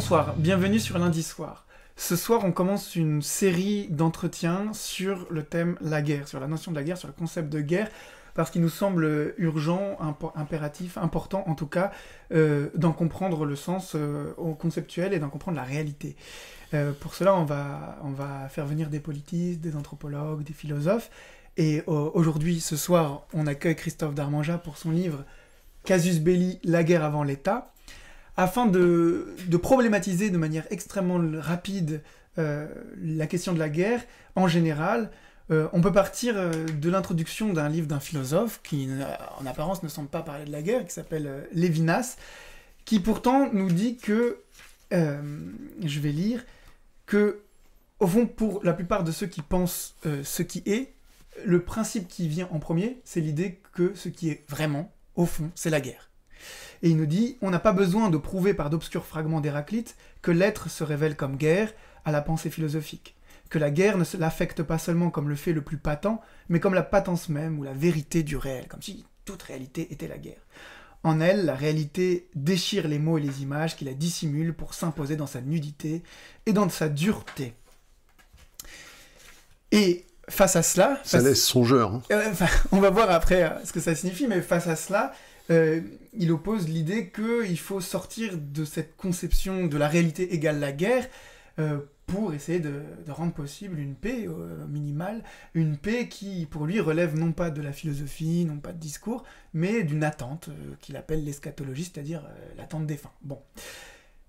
Bonsoir, bienvenue sur Lundi Soir. Ce soir, on commence une série d'entretiens sur le thème la guerre, sur la notion de la guerre, sur le concept de guerre, parce qu'il nous semble urgent, impératif, important en tout cas, d'en comprendre le sens au conceptuel et d'en comprendre la réalité. Pour cela, on va faire venir des politistes, des anthropologues, des philosophes, et aujourd'hui, ce soir, on accueille Christophe Darmanjat pour son livre « Casus Belli, la guerre avant l'État », afin de problématiser de manière extrêmement rapide la question de la guerre en général. On peut partir de l'introduction d'un livre d'un philosophe qui, en apparence, ne semble pas parler de la guerre, qui s'appelle Lévinas, qui pourtant nous dit que, je vais lire, que, au fond, pour la plupart de ceux qui pensent ce qui est, le principe qui vient en premier, c'est l'idée que ce qui est vraiment, au fond, c'est la guerre. Et il nous dit, on n'a pas besoin de prouver par d'obscurs fragments d'Héraclite que l'être se révèle comme guerre à la pensée philosophique, que la guerre ne l'affecte pas seulement comme le fait le plus patent, mais comme la patence même ou la vérité du réel, comme si toute réalité était la guerre. En elle, la réalité déchire les mots et les images qui la dissimulent pour s'imposer dans sa nudité et dans sa dureté. Et face à cela... Ça laisse songeur. Hein. On va voir après ce que ça signifie, mais face à cela... il oppose l'idée qu'il faut sortir de cette conception de la réalité égale la guerre pour essayer de rendre possible une paix minimale, une paix qui pour lui relève non pas de la philosophie, non pas de discours, mais d'une attente qu'il appelle l'eschatologie, c'est-à-dire l'attente des fins. Bon.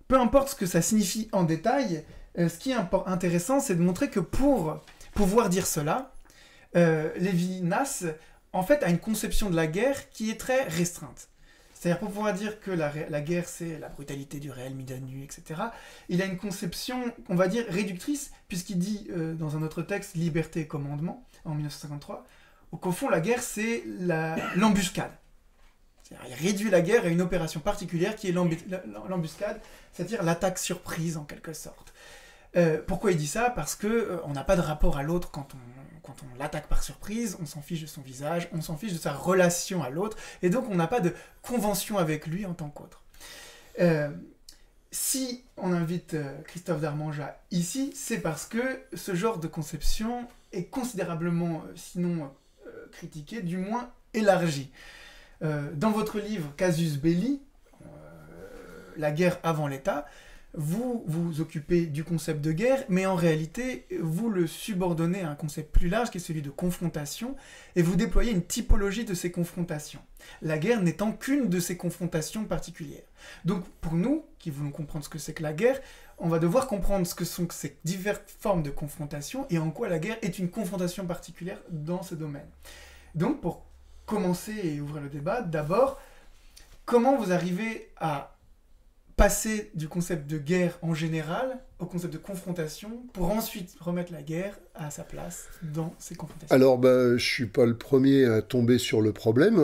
Peu importe ce que ça signifie en détail, ce qui est intéressant, c'est de montrer que pour pouvoir dire cela, Lévinas en fait, a une conception de la guerre qui est très restreinte. C'est-à-dire, pour pouvoir dire que la guerre, c'est la brutalité du réel mis à nu, etc., il a une conception, on va dire, réductrice, puisqu'il dit, dans un autre texte, « Liberté et commandement », en 1953, qu'au fond, la guerre, c'est l'embuscade. C'est-à-dire, il réduit la guerre à une opération particulière qui est l'embuscade, c'est-à-dire l'attaque surprise, en quelque sorte. Pourquoi il dit ça ? Parce qu'on n'a pas de rapport à l'autre quand on l'attaque par surprise, on s'en fiche de son visage, on s'en fiche de sa relation à l'autre, et donc on n'a pas de convention avec lui en tant qu'autre. Si on invite Christophe Darmanjat ici, c'est parce que ce genre de conception est considérablement, sinon critiqué, du moins élargi. Dans votre livre Casus Belli, la guerre avant l'État, vous vous occupez du concept de guerre, mais en réalité, vous le subordonnez à un concept plus large qui est celui de confrontation, et vous déployez une typologie de ces confrontations. La guerre n'étant qu'une de ces confrontations particulières. Donc, pour nous, qui voulons comprendre ce que c'est que la guerre, on va devoir comprendre ce que sont ces diverses formes de confrontation, et en quoi la guerre est une confrontation particulière dans ce domaine. Donc, pour commencer et ouvrir le débat, d'abord, comment vous arrivez à passer du concept de guerre en général au concept de confrontation pour ensuite remettre la guerre à sa place dans ces confrontations. Alors, je ne suis pas le premier à tomber sur le problème,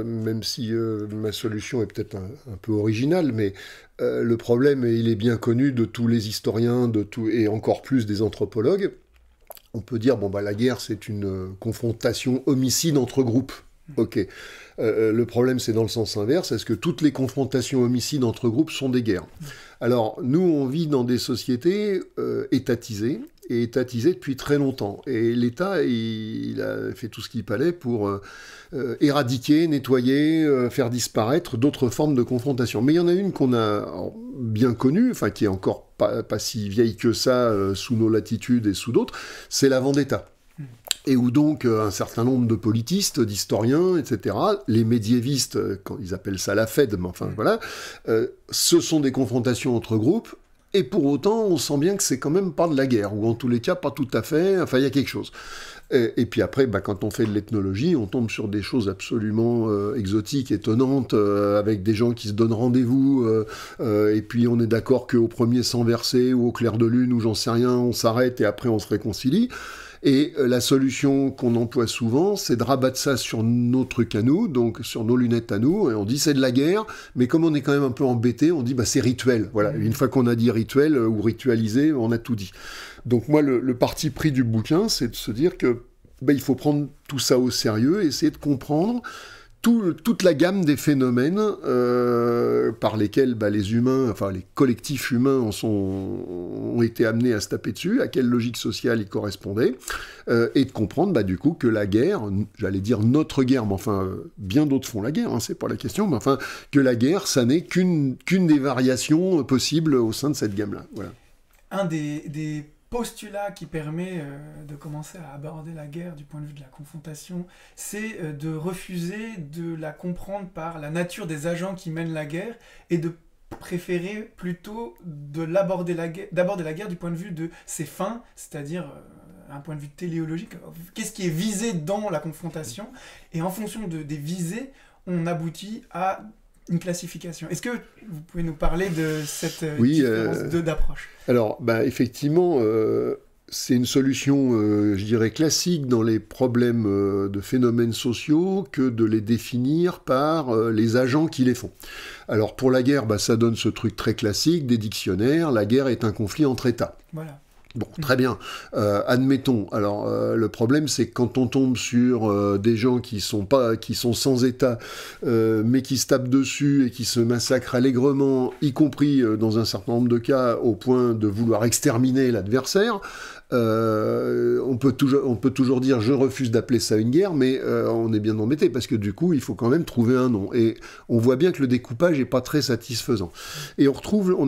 même si ma solution est peut-être un peu originale, mais le problème, il est bien connu de tous les historiens, et encore plus des anthropologues. On peut dire, la guerre, c'est une confrontation homicide entre groupes. Ok. Le problème, c'est dans le sens inverse. Est-ce que toutes les confrontations homicides entre groupes sont des guerres ? Alors, nous, on vit dans des sociétés étatisées, et étatisées depuis très longtemps. Et l'État, il a fait tout ce qu'il fallait pour éradiquer, nettoyer, faire disparaître d'autres formes de confrontation. Mais il y en a une qu'on a bien connue, qui est encore pas si vieille que ça, sous nos latitudes et sous d'autres, c'est la vendetta. Et où donc un certain nombre de politistes, d'historiens, etc., les médiévistes, quand ils appellent ça la Fed, mais enfin voilà, ce sont des confrontations entre groupes, et pour autant, on sent bien que c'est quand même pas de la guerre, ou en tous les cas, pas tout à fait, enfin il y a quelque chose. Et puis après, quand on fait de l'ethnologie, on tombe sur des choses absolument exotiques, étonnantes, avec des gens qui se donnent rendez-vous, et puis on est d'accord qu'au premier sang versé, ou au clair de lune, ou j'en sais rien, on s'arrête, et après on se réconcilie. Et la solution qu'on emploie souvent, c'est de rabattre ça sur nos trucs à nous, donc sur nos lunettes à nous, et on dit c'est de la guerre, mais comme on est quand même un peu embêté, on dit c'est rituel. Voilà, une fois qu'on a dit rituel ou ritualisé, on a tout dit. Donc moi, le parti pris du bouquin, c'est de se dire que il faut prendre tout ça au sérieux, et essayer de comprendre toute la gamme des phénomènes par lesquels les humains, enfin les collectifs humains ont été amenés à se taper dessus, à quelle logique sociale ils correspondaient, et de comprendre du coup que la guerre, j'allais dire notre guerre, mais enfin bien d'autres font la guerre, hein, c'est pas la question, mais enfin que la guerre, ça n'est qu'une des variations possibles au sein de cette gamme-là. Voilà. Un des postulat qui permet de commencer à aborder la guerre du point de vue de la confrontation, c'est de refuser de la comprendre par la nature des agents qui mènent la guerre et de préférer plutôt d'aborder la guerre du point de vue de ses fins, c'est-à-dire un point de vue téléologique, qu'est-ce qui est visé dans la confrontation, et en fonction des visées, on aboutit à une classification. Est-ce que vous pouvez nous parler de cette différence d'approche ? Alors, effectivement, c'est une solution, je dirais, classique dans les problèmes de phénomènes sociaux que de les définir par les agents qui les font. Alors, pour la guerre, ça donne ce truc très classique des dictionnaires. La guerre est un conflit entre États. Voilà. Bon, très bien. Admettons. Alors, le problème, c'est que quand on tombe sur des gens qui sont sans État, mais qui se tapent dessus et qui se massacrent allègrement, y compris dans un certain nombre de cas, au point de vouloir exterminer l'adversaire, on peut toujours dire je refuse d'appeler ça une guerre, mais on est bien embêté parce que du coup il faut quand même trouver un nom, et on voit bien que le découpage est pas très satisfaisant, et on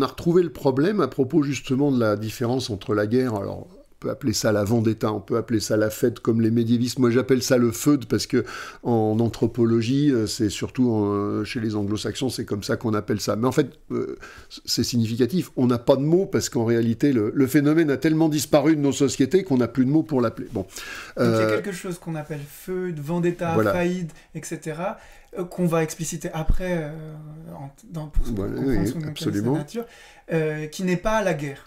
a retrouvé le problème à propos justement de la différence entre la guerre. Alors on peut appeler ça la vendetta, on peut appeler ça la fête comme les médiévistes. Moi j'appelle ça le feud parce que en anthropologie, c'est surtout chez les anglo-saxons, c'est comme ça qu'on appelle ça. Mais en fait, c'est significatif. On n'a pas de mots parce qu'en réalité, le phénomène a tellement disparu de nos sociétés qu'on n'a plus de mots pour l'appeler. Bon. Donc il y a quelque chose qu'on appelle feud, vendetta, voilà. faïd, etc., qu'on va expliciter après pour oui, absolument. Sa nature, qui n'est pas la guerre.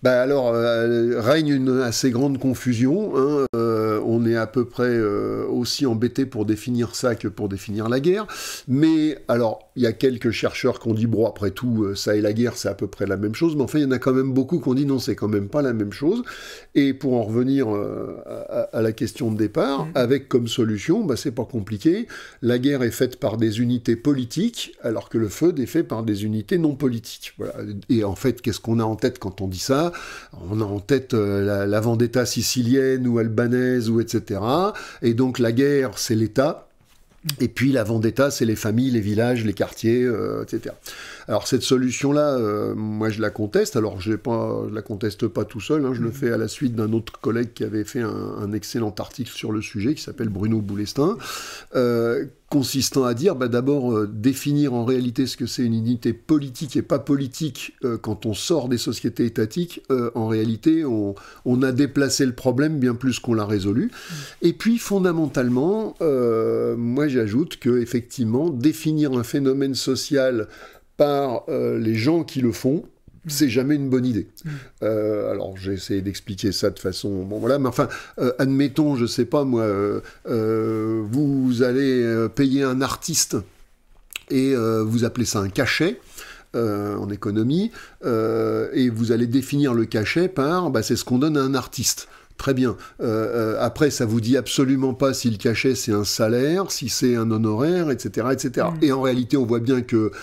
Alors, règne une assez grande confusion. Hein, on est à peu près aussi embêté pour définir ça que pour définir la guerre. Mais, alors, il y a quelques chercheurs qui ont dit, bon, après tout, ça et la guerre, c'est à peu près la même chose. Mais enfin, il y en a quand même beaucoup qui ont dit, non, c'est quand même pas la même chose. Et pour en revenir à la question de départ, avec comme solution, c'est pas compliqué. La guerre est faite par des unités politiques, alors que le feud est fait par des unités non politiques. Voilà. Et en fait, qu'est-ce qu'on a en tête quand on dit ça ? On a en tête la vendetta sicilienne ou albanaise, ou etc. Et donc la guerre, c'est l'État. Et puis la vendetta, c'est les familles, les villages, les quartiers, etc. Alors cette solution-là, moi je la conteste. Alors je la conteste pas tout seul, hein, je le fais à la suite d'un autre collègue qui avait fait un excellent article sur le sujet, qui s'appelle Bruno Boulestin, consistant à dire, d'abord définir en réalité ce que c'est une unité politique et pas politique quand on sort des sociétés étatiques. En réalité, on a déplacé le problème bien plus qu'on l'a résolu. Et puis fondamentalement, moi j'ajoute que effectivement définir un phénomène social par les gens qui le font, c'est jamais une bonne idée. Alors, j'ai essayé d'expliquer ça de façon... Bon, voilà, mais enfin, admettons, je sais pas, moi, vous allez payer un artiste et vous appelez ça un cachet, en économie, et vous allez définir le cachet par, c'est ce qu'on donne à un artiste. Très bien. Après, ça vous dit absolument pas si le cachet c'est un salaire, si c'est un honoraire, etc., etc. Et en réalité, on voit bien que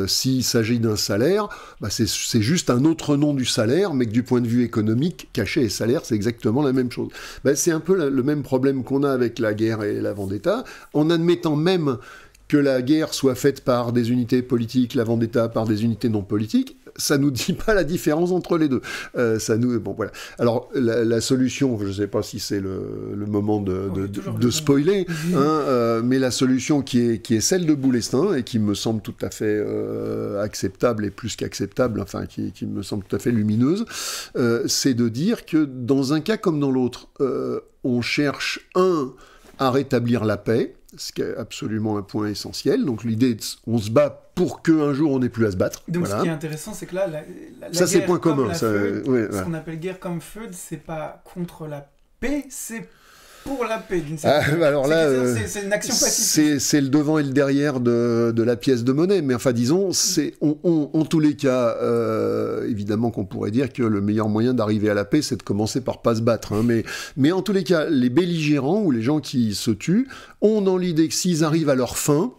s'il s'agit d'un salaire, c'est juste un autre nom du salaire, mais que du point de vue économique, cachet et salaire, c'est exactement la même chose. C'est un peu le même problème qu'on a avec la guerre et la vendetta, en admettant même que la guerre soit faite par des unités politiques, la vendetta par des unités non politiques. Ça nous dit pas la différence entre les deux. Bon, voilà. Alors, la solution, je ne sais pas si c'est le moment de spoiler, mais la solution qui est celle de Boulestin, et qui me semble tout à fait acceptable, et plus qu'acceptable, enfin, qui me semble tout à fait lumineuse, c'est de dire que dans un cas comme dans l'autre, on cherche, à rétablir la paix, ce qui est absolument un point essentiel. Donc l'idée, on se bat pour qu'un jour on n'ait plus à se battre. Donc voilà. Ce qui est intéressant, c'est que là, la ça guerre c'est point comme commun. la Ça, feud, ce qu'on appelle guerre comme feud, c'est pas contre la paix, c'est pour la paix d'une certaine manière. Alors là, c'est une action pacifique. C'est le devant et le derrière de la pièce de monnaie. Mais enfin, disons, en tous les cas, évidemment qu'on pourrait dire que le meilleur moyen d'arriver à la paix, c'est de commencer par pas se battre. Hein. Mais en tous les cas, les belligérants ou les gens qui se tuent ont dans l'idée que s'ils arrivent à leur fin,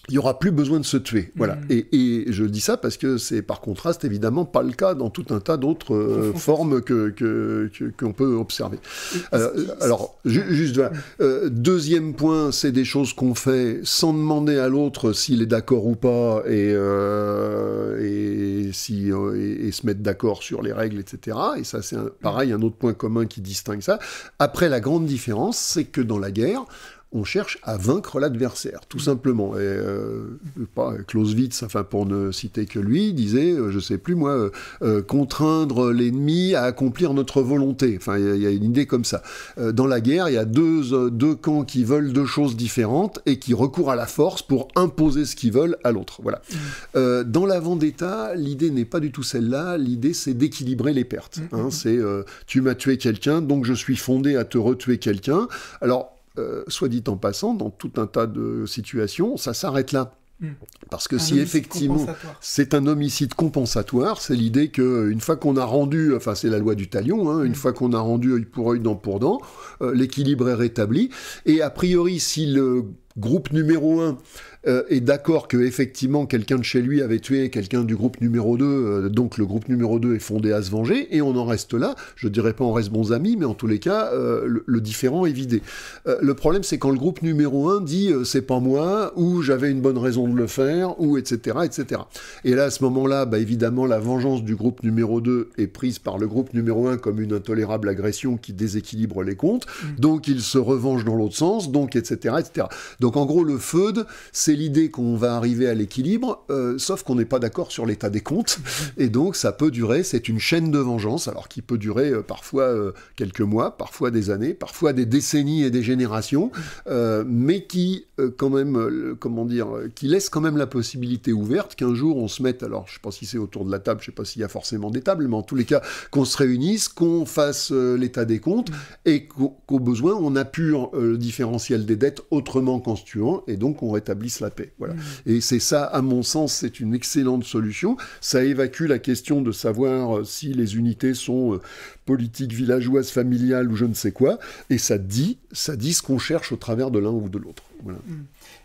il n'y aura plus besoin de se tuer. Voilà. Et je dis ça parce que c'est par contraste évidemment pas le cas dans tout un tas d'autres formes qu'on peut observer. Alors, juste voilà. Deuxième point, c'est des choses qu'on fait sans demander à l'autre s'il est d'accord ou pas et se mettre d'accord sur les règles, etc. Et ça, c'est pareil, un autre point commun qui distingue ça. Après, la grande différence, c'est que dans la guerre, on cherche à vaincre l'adversaire, tout simplement. Et Clausewitz, enfin pour ne citer que lui, disait, je sais plus moi, contraindre l'ennemi à accomplir notre volonté. Enfin, il y a une idée comme ça. Dans la guerre, il y a deux camps qui veulent deux choses différentes et qui recourent à la force pour imposer ce qu'ils veulent à l'autre. Voilà. Dans la vendetta, l'idée n'est pas du tout celle-là. L'idée, c'est d'équilibrer les pertes. C'est tu m'as tué quelqu'un, donc je suis fondé à te retuer quelqu'un. Alors, soit dit en passant, dans tout un tas de situations, ça s'arrête là. Parce que si effectivement c'est un homicide compensatoire, c'est l'idée qu'une fois qu'on a rendu, enfin c'est la loi du talion, une fois qu'on a rendu œil pour œil, dent pour dent, l'équilibre est rétabli. Et a priori, si le groupe numéro 1 est d'accord que effectivement quelqu'un de chez lui avait tué quelqu'un du groupe numéro 2, donc le groupe numéro 2 est fondé à se venger, et on en reste là. Je dirais pas on reste bons amis, mais en tous les cas, le différend est vidé. Le problème, c'est quand le groupe numéro 1 dit c'est pas moi, ou j'avais une bonne raison de le faire, ou etc., etc. Et là, à ce moment-là, évidemment, la vengeance du groupe numéro 2 est prise par le groupe numéro 1 comme une intolérable agression qui déséquilibre les comptes, donc il se revenge dans l'autre sens, donc etc., etc. Donc en gros, le feud, c'est l'idée qu'on va arriver à l'équilibre, sauf qu'on n'est pas d'accord sur l'état des comptes, et donc ça peut durer, c'est une chaîne de vengeance, alors qui peut durer parfois quelques mois, parfois des années, parfois des décennies et des générations, mais qui quand même, qui laisse quand même la possibilité ouverte qu'un jour on se mette, alors je ne sais pas si c'est autour de la table, je ne sais pas s'il y a forcément des tables, mais en tous les cas, qu'on se réunisse, qu'on fasse l'état des comptes, et qu'au besoin, on appure le différentiel des dettes autrement qu'en se tuant, et donc on rétablisse la paix. Voilà. Et c'est ça, à mon sens, c'est une excellente solution. Ça évacue la question de savoir si les unités sont politiques, villageoises, familiales ou je ne sais quoi, et ça dit ce qu'on cherche au travers de l'un ou de l'autre. Voilà.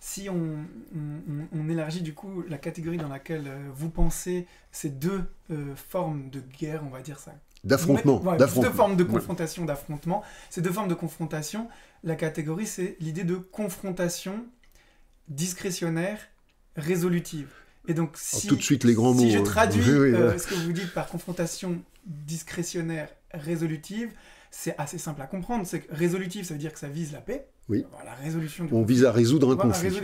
Si on élargit du coup la catégorie dans laquelle vous pensez ces deux formes de guerre, on va dire ça. D'affrontement. Deux formes de confrontation, d'affrontement. Ces deux formes de confrontation, la catégorie, c'est l'idée de confrontation discrétionnaire, résolutive. Et donc, tout de suite les grands mots. Si je traduis ce que vous dites par confrontation discrétionnaire, résolutive, c'est assez simple à comprendre. C'est que résolutive, ça veut dire que ça vise la paix. Oui. La résolution du conflit. Vise à résoudre un conflit.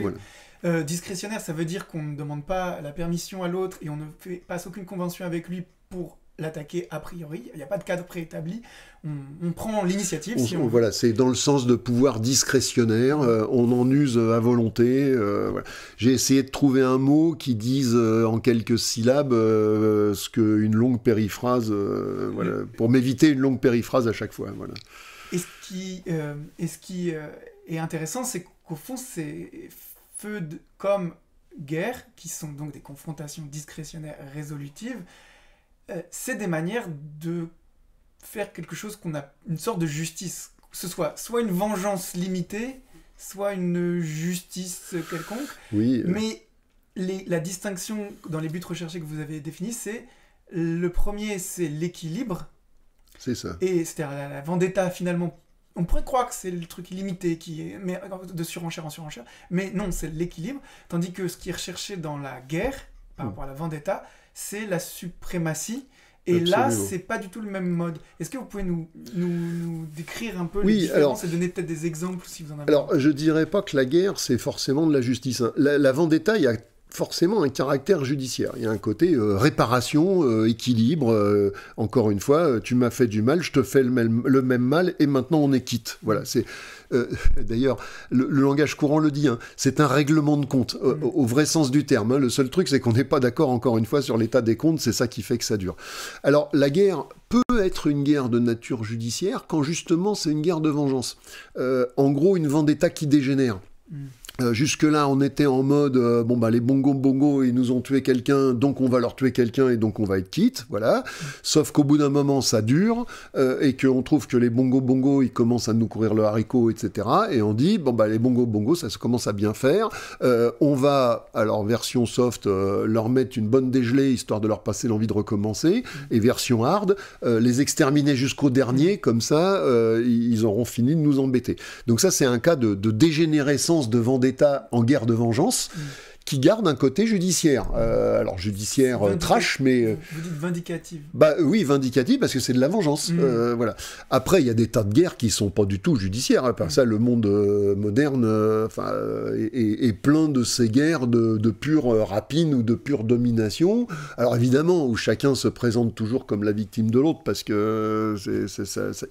Voilà. Discrétionnaire, ça veut dire qu'on ne demande pas la permission à l'autre et on ne passe aucune convention avec lui pour l'attaquer a priori. Il n'y a pas de cadre préétabli. On prend l'initiative. Voilà, c'est dans le sens de pouvoir discrétionnaire. On en use à volonté. Voilà. J'ai essayé de trouver un mot qui dise en quelques syllabes ce qu'une longue périphrase, pour m'éviter une longue périphrase à chaque fois. Voilà. Et ce qui est intéressant, c'est qu'au fond, ces feux comme guerre, qui sont donc des confrontations discrétionnaires résolutives, c'est des manières de faire quelque chose qu'on a une sorte de justice, que ce soit une vengeance limitée, soit une justice quelconque. Oui. Mais la distinction dans les buts recherchés que vous avez définis, c'est le premier, c'est l'équilibre. C'est ça. Et c'est-à-dire la vendetta finalement. On pourrait croire que c'est le truc illimité mais de surenchère en surenchère, mais non, c'est l'équilibre. Tandis que ce qui est recherché dans la guerre, par rapport à la vendetta, c'est la suprématie. Et absolument. Là, c'est pas du tout le même mode. Est-ce que vous pouvez nous décrire un peu les différences et donner peut-être des exemples si vous en avez? Alors, je dirais pas que la guerre, c'est forcément de la justice. La vendetta, il y a forcément un caractère judiciaire. Il y a un côté réparation, équilibre. Encore une fois, tu m'as fait du mal, je te fais le même mal, et maintenant on est quitte. Voilà, c'est... D'ailleurs, le langage courant le dit, c'est un règlement de compte, au vrai sens du terme. Le seul truc, c'est qu'on n'est pas d'accord, encore une fois, sur l'état des comptes, c'est ça qui fait que ça dure. Alors, la guerre peut être une guerre de nature judiciaire, quand justement c'est une guerre de vengeance. En gros, une vendetta qui dégénère. Jusque-là, on était en mode bon bah les bongos ils nous ont tué quelqu'un, donc on va leur tuer quelqu'un et donc on va être quitte, voilà. Sauf qu'au bout d'un moment, ça dure et qu'on trouve que les bongos ils commencent à nous courir le haricot, etc. Et on dit bon bah les bongos ça se commence à bien faire. On va alors version soft leur mettre une bonne dégelée histoire de leur passer l'envie de recommencer et version hard les exterminer jusqu'au dernier, comme ça ils auront fini de nous embêter. Donc ça c'est un cas de dégénérescence de vendetta en guerre de vengeance, qui garde un côté judiciaire. Alors judiciaire trash, mais... Vous dites vindicative. Bah oui, vindicative, parce que c'est de la vengeance. Voilà. Après, il y a des tas de guerres qui sont pas du tout judiciaires. Hein. Ça, le monde moderne est plein de ces guerres de pure rapine ou de pure domination. Alors évidemment, où chacun se présente toujours comme la victime de l'autre, parce que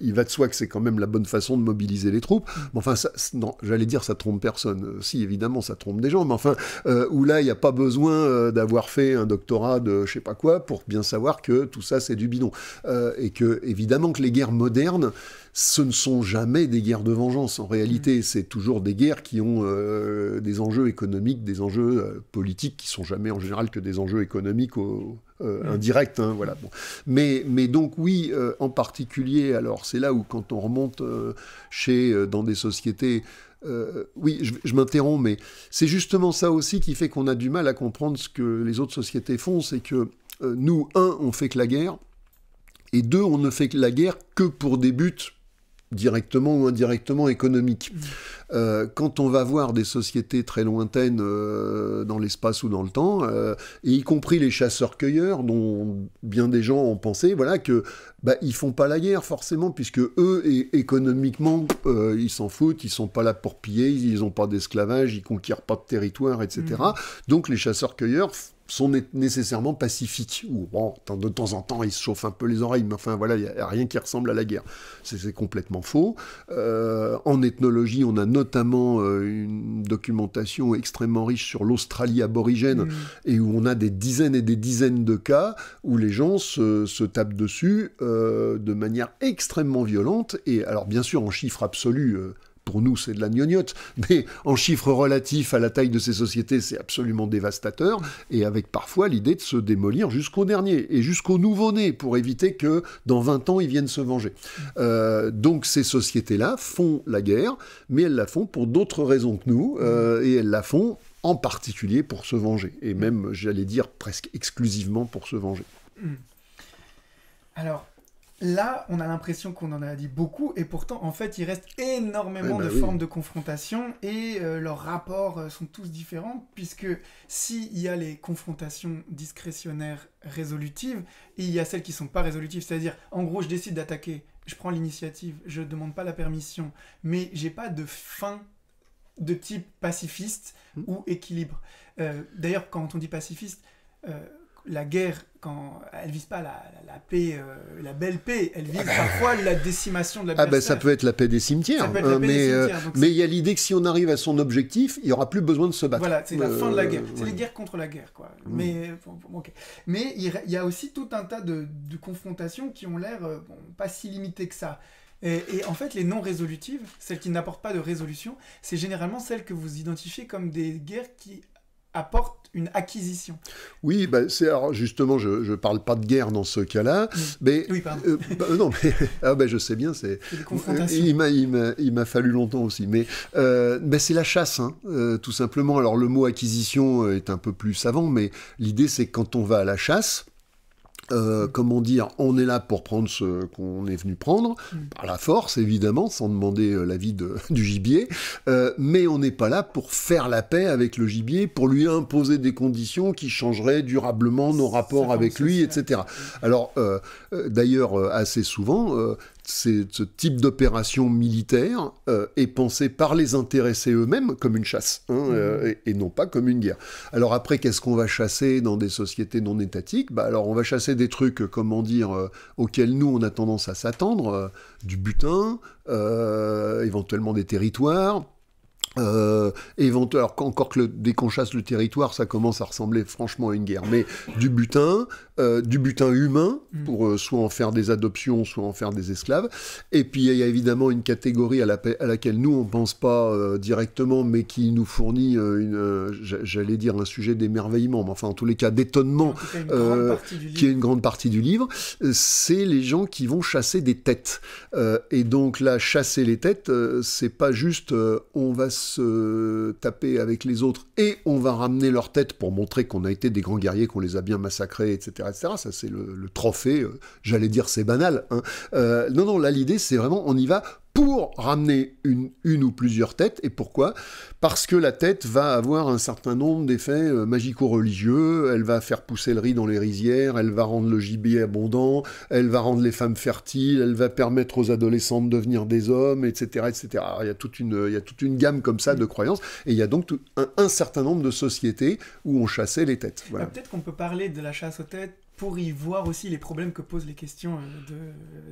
il va de soi que c'est quand même la bonne façon de mobiliser les troupes. Mais enfin, non, j'allais dire ça trompe personne. Si, évidemment, ça trompe des gens, mais enfin... où là, il n'y a pas besoin d'avoir fait un doctorat de je sais pas quoi pour bien savoir que tout ça, c'est du bidon. Et que, évidemment, que les guerres modernes, ce ne sont jamais des guerres de vengeance. En réalité, c'est toujours des guerres qui ont des enjeux économiques, des enjeux politiques, qui sont jamais, en général, que des enjeux économiques indirects. Hein, voilà. Bon. Mais donc, oui, en particulier, alors, c'est là où, quand on remonte dans des sociétés... oui, je m'interromps, mais c'est justement ça aussi qui fait qu'on a du mal à comprendre ce que les autres sociétés font, c'est que nous, on fait que la guerre, et deux, on ne fait que la guerre que pour des buts directement ou indirectement économiques. Quand on va voir des sociétés très lointaines dans l'espace ou dans le temps, et y compris les chasseurs-cueilleurs, dont bien des gens ont pensé, voilà, que ils font pas la guerre forcément, puisque eux, économiquement, ils s'en foutent, ils sont pas là pour piller, ils ont pas d'esclavage, ils conquièrent pas de territoire, etc. Donc les chasseurs-cueilleurs sont nécessairement pacifiques. Ou bon, de temps en temps, ils se chauffent un peu les oreilles, mais enfin voilà, il n'y a rien qui ressemble à la guerre. C'est complètement faux. En ethnologie, on a notamment une documentation extrêmement riche sur l'Australie aborigène, et où on a des dizaines et des dizaines de cas où les gens se tapent dessus de manière extrêmement violente. Et alors, bien sûr, en chiffres absolus, pour nous, c'est de la gnognotte, mais en chiffres relatifs à la taille de ces sociétés, c'est absolument dévastateur, et avec parfois l'idée de se démolir jusqu'au dernier, et jusqu'au nouveau-né, pour éviter que dans 20 ans, ils viennent se venger. Donc ces sociétés-là font la guerre, mais elles la font pour d'autres raisons que nous, et elles la font en particulier pour se venger, et même, j'allais dire, presque exclusivement pour se venger. Alors... là, on a l'impression qu'on en a dit beaucoup, et pourtant, en fait, il reste énormément de formes de confrontation, et leurs rapports sont tous différents, puisque s'il y a les confrontations discrétionnaires résolutives, et il y a celles qui ne sont pas résolutives, c'est-à-dire, en gros, je décide d'attaquer, je prends l'initiative, je ne demande pas la permission, mais je n'ai pas de fin de type pacifiste ou équilibre. D'ailleurs, quand on dit pacifiste... la guerre, quand elle vise pas la paix, la belle paix, elle vise parfois la décimation de l'adversaire. Ça peut être la paix des cimetières, mais il y a l'idée que si on arrive à son objectif, il n'y aura plus besoin de se battre. Voilà, c'est la fin de la guerre. C'est les guerres contre la guerre, quoi. Mais il y a aussi tout un tas de confrontations qui ont l'air pas si limitées que ça. Et en fait, les non résolutives, celles qui n'apportent pas de résolution, c'est généralement celles que vous identifiez comme des guerres qui apporte une acquisition. Oui, alors justement, je ne parle pas de guerre dans ce cas-là, mais... Oui, pardon. Non, mais je sais bien, c'est des confrontations. Il m'a fallu longtemps aussi, mais c'est la chasse, hein, tout simplement. Alors le mot acquisition est un peu plus savant, mais l'idée c'est que quand on va à la chasse, comment dire, on est là pour prendre ce qu'on est venu prendre, par la force évidemment, sans demander l'avis du gibier, mais on n'est pas là pour faire la paix avec le gibier, pour lui imposer des conditions qui changeraient durablement nos rapports avec lui, etc. Alors, d'ailleurs, assez souvent... ce type d'opération militaire est pensé par les intéressés eux-mêmes comme une chasse, et non pas comme une guerre. Alors après, qu'est-ce qu'on va chasser dans des sociétés non étatiques ? Alors on va chasser des trucs, auxquels nous on a tendance à s'attendre, du butin, éventuellement des territoires, Alors encore que dès qu'on chasse le territoire, ça commence à ressembler franchement à une guerre. Mais du butin humain, pour soit en faire des adoptions, soit en faire des esclaves. Et puis il y a évidemment une catégorie à laquelle nous on pense pas directement, mais qui nous fournit j'allais dire un sujet d'émerveillement, mais enfin en tous les cas d'étonnement, qui est une grande partie du livre. C'est les gens qui vont chasser des têtes. Et donc là, chasser les têtes, c'est pas juste on va se taper avec les autres et on va ramener leur tête pour montrer qu'on a été des grands guerriers, qu'on les a bien massacrés, etc. etc. Ça, c'est le trophée. J'allais dire, c'est banal. Hein. Non, là, l'idée, c'est vraiment, on y va pour ramener une ou plusieurs têtes. Et pourquoi ? Parce que la tête va avoir un certain nombre d'effets magico-religieux, elle va faire pousser le riz dans les rizières, elle va rendre le gibier abondant, elle va rendre les femmes fertiles, elle va permettre aux adolescents de devenir des hommes, etc. etc. Alors, il y a toute une gamme comme ça de croyances, et il y a donc un certain nombre de sociétés où on chassait les têtes. Voilà. Peut-être qu'on peut parler de la chasse aux têtes pour y voir aussi les problèmes que posent les questions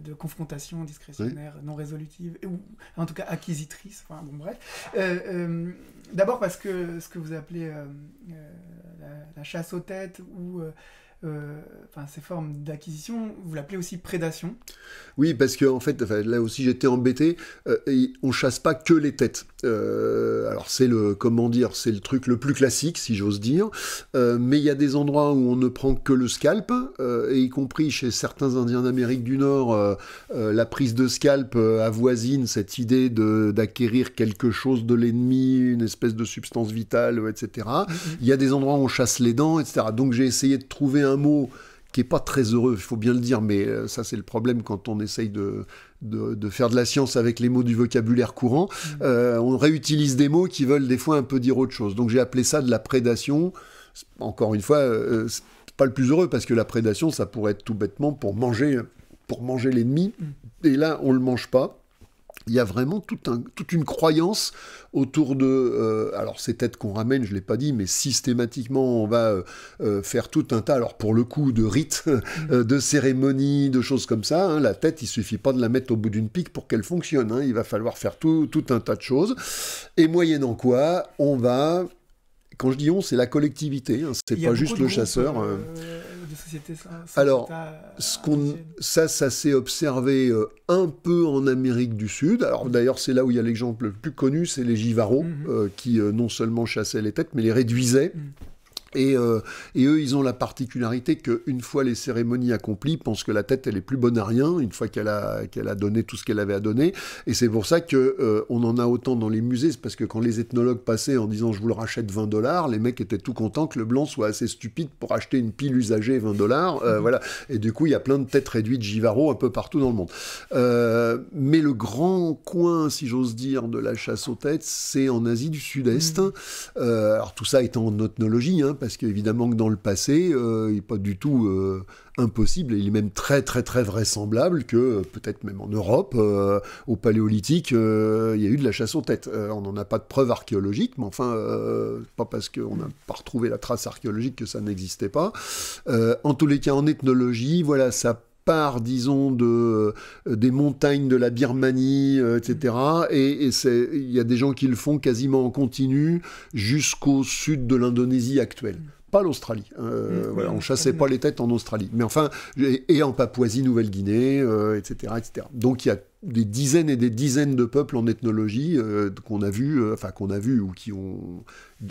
de confrontation discrétionnaire, non résolutive, ou en tout cas acquisitrice, enfin bon bref. D'abord parce que ce que vous appelez la chasse aux têtes ou ces formes d'acquisition, vous l'appelez aussi prédation. Oui, parce que en fait, là aussi j'étais embêté, on chasse pas que les têtes. Alors c'est le truc le plus classique, si j'ose dire, mais il y a des endroits où on ne prend que le scalp, et y compris chez certains Indiens d'Amérique du Nord, la prise de scalp avoisine cette idée d'acquérir quelque chose de l'ennemi, une espèce de substance vitale, etc. Il y a des endroits où on chasse les dents, etc. Donc j'ai essayé de trouver un mot qui n'est pas très heureux, il faut bien le dire, mais ça c'est le problème quand on essaye de faire de la science avec les mots du vocabulaire courant. On réutilise des mots qui veulent des fois un peu dire autre chose. Donc j'ai appelé ça de la prédation. Encore une fois, c'est pas le plus heureux, parce que la prédation, ça pourrait être tout bêtement pour manger l'ennemi, et là on le mange pas. Il y a vraiment toute une croyance autour de... alors, ces têtes qu'on ramène, je ne l'ai pas dit, mais systématiquement, on va faire tout un tas, alors pour le coup, de rites, de cérémonies, de choses comme ça. Hein. La tête, il ne suffit pas de la mettre au bout d'une pique pour qu'elle fonctionne. Hein. Il va falloir faire tout un tas de choses. Et moyennant quoi, on va... Quand je dis on, c'est la collectivité, hein. C'est pas juste le chasseur. De sociétés, alors, ça s'est observé un peu en Amérique du Sud. Alors d'ailleurs, c'est là où il y a l'exemple le plus connu, c'est les Jivaros, qui non seulement chassaient les têtes, mais les réduisaient. Et eux, ils ont la particularité qu'une fois les cérémonies accomplies, ils pensent que la tête, elle est plus bonne à rien, une fois qu'elle a donné tout ce qu'elle avait à donner. Et c'est pour ça qu'on en a autant dans les musées, c'est parce que quand les ethnologues passaient en disant « je vous le rachète $20 », les mecs étaient tout contents que le blanc soit assez stupide pour acheter une pile usagée $20. Voilà. Et du coup, il y a plein de têtes réduites Jivaro un peu partout dans le monde. Mais le grand coin, si j'ose dire, de la chasse aux têtes, c'est en Asie du Sud-Est. Alors tout ça étant en ethnologie, hein, parce qu'évidemment que dans le passé, il n'est pas du tout impossible, et il est même très très très vraisemblable que, peut-être même en Europe, au Paléolithique, il y a eu de la chasse aux têtes. On n'en a pas de preuves archéologiques, mais enfin, pas parce qu'on n'a pas retrouvé la trace archéologique que ça n'existait pas. En tous les cas, en ethnologie, voilà, ça part, disons, des montagnes de la Birmanie, etc. Et il y a des gens qui le font quasiment en continu jusqu'au sud de l'Indonésie actuelle. Pas l'Australie. Voilà, on chassait pas les têtes en Australie. Mais enfin, et en Papouasie-Nouvelle-Guinée, etc., etc. Donc il y a des dizaines et des dizaines de peuples en ethnologie qu'on a vu ou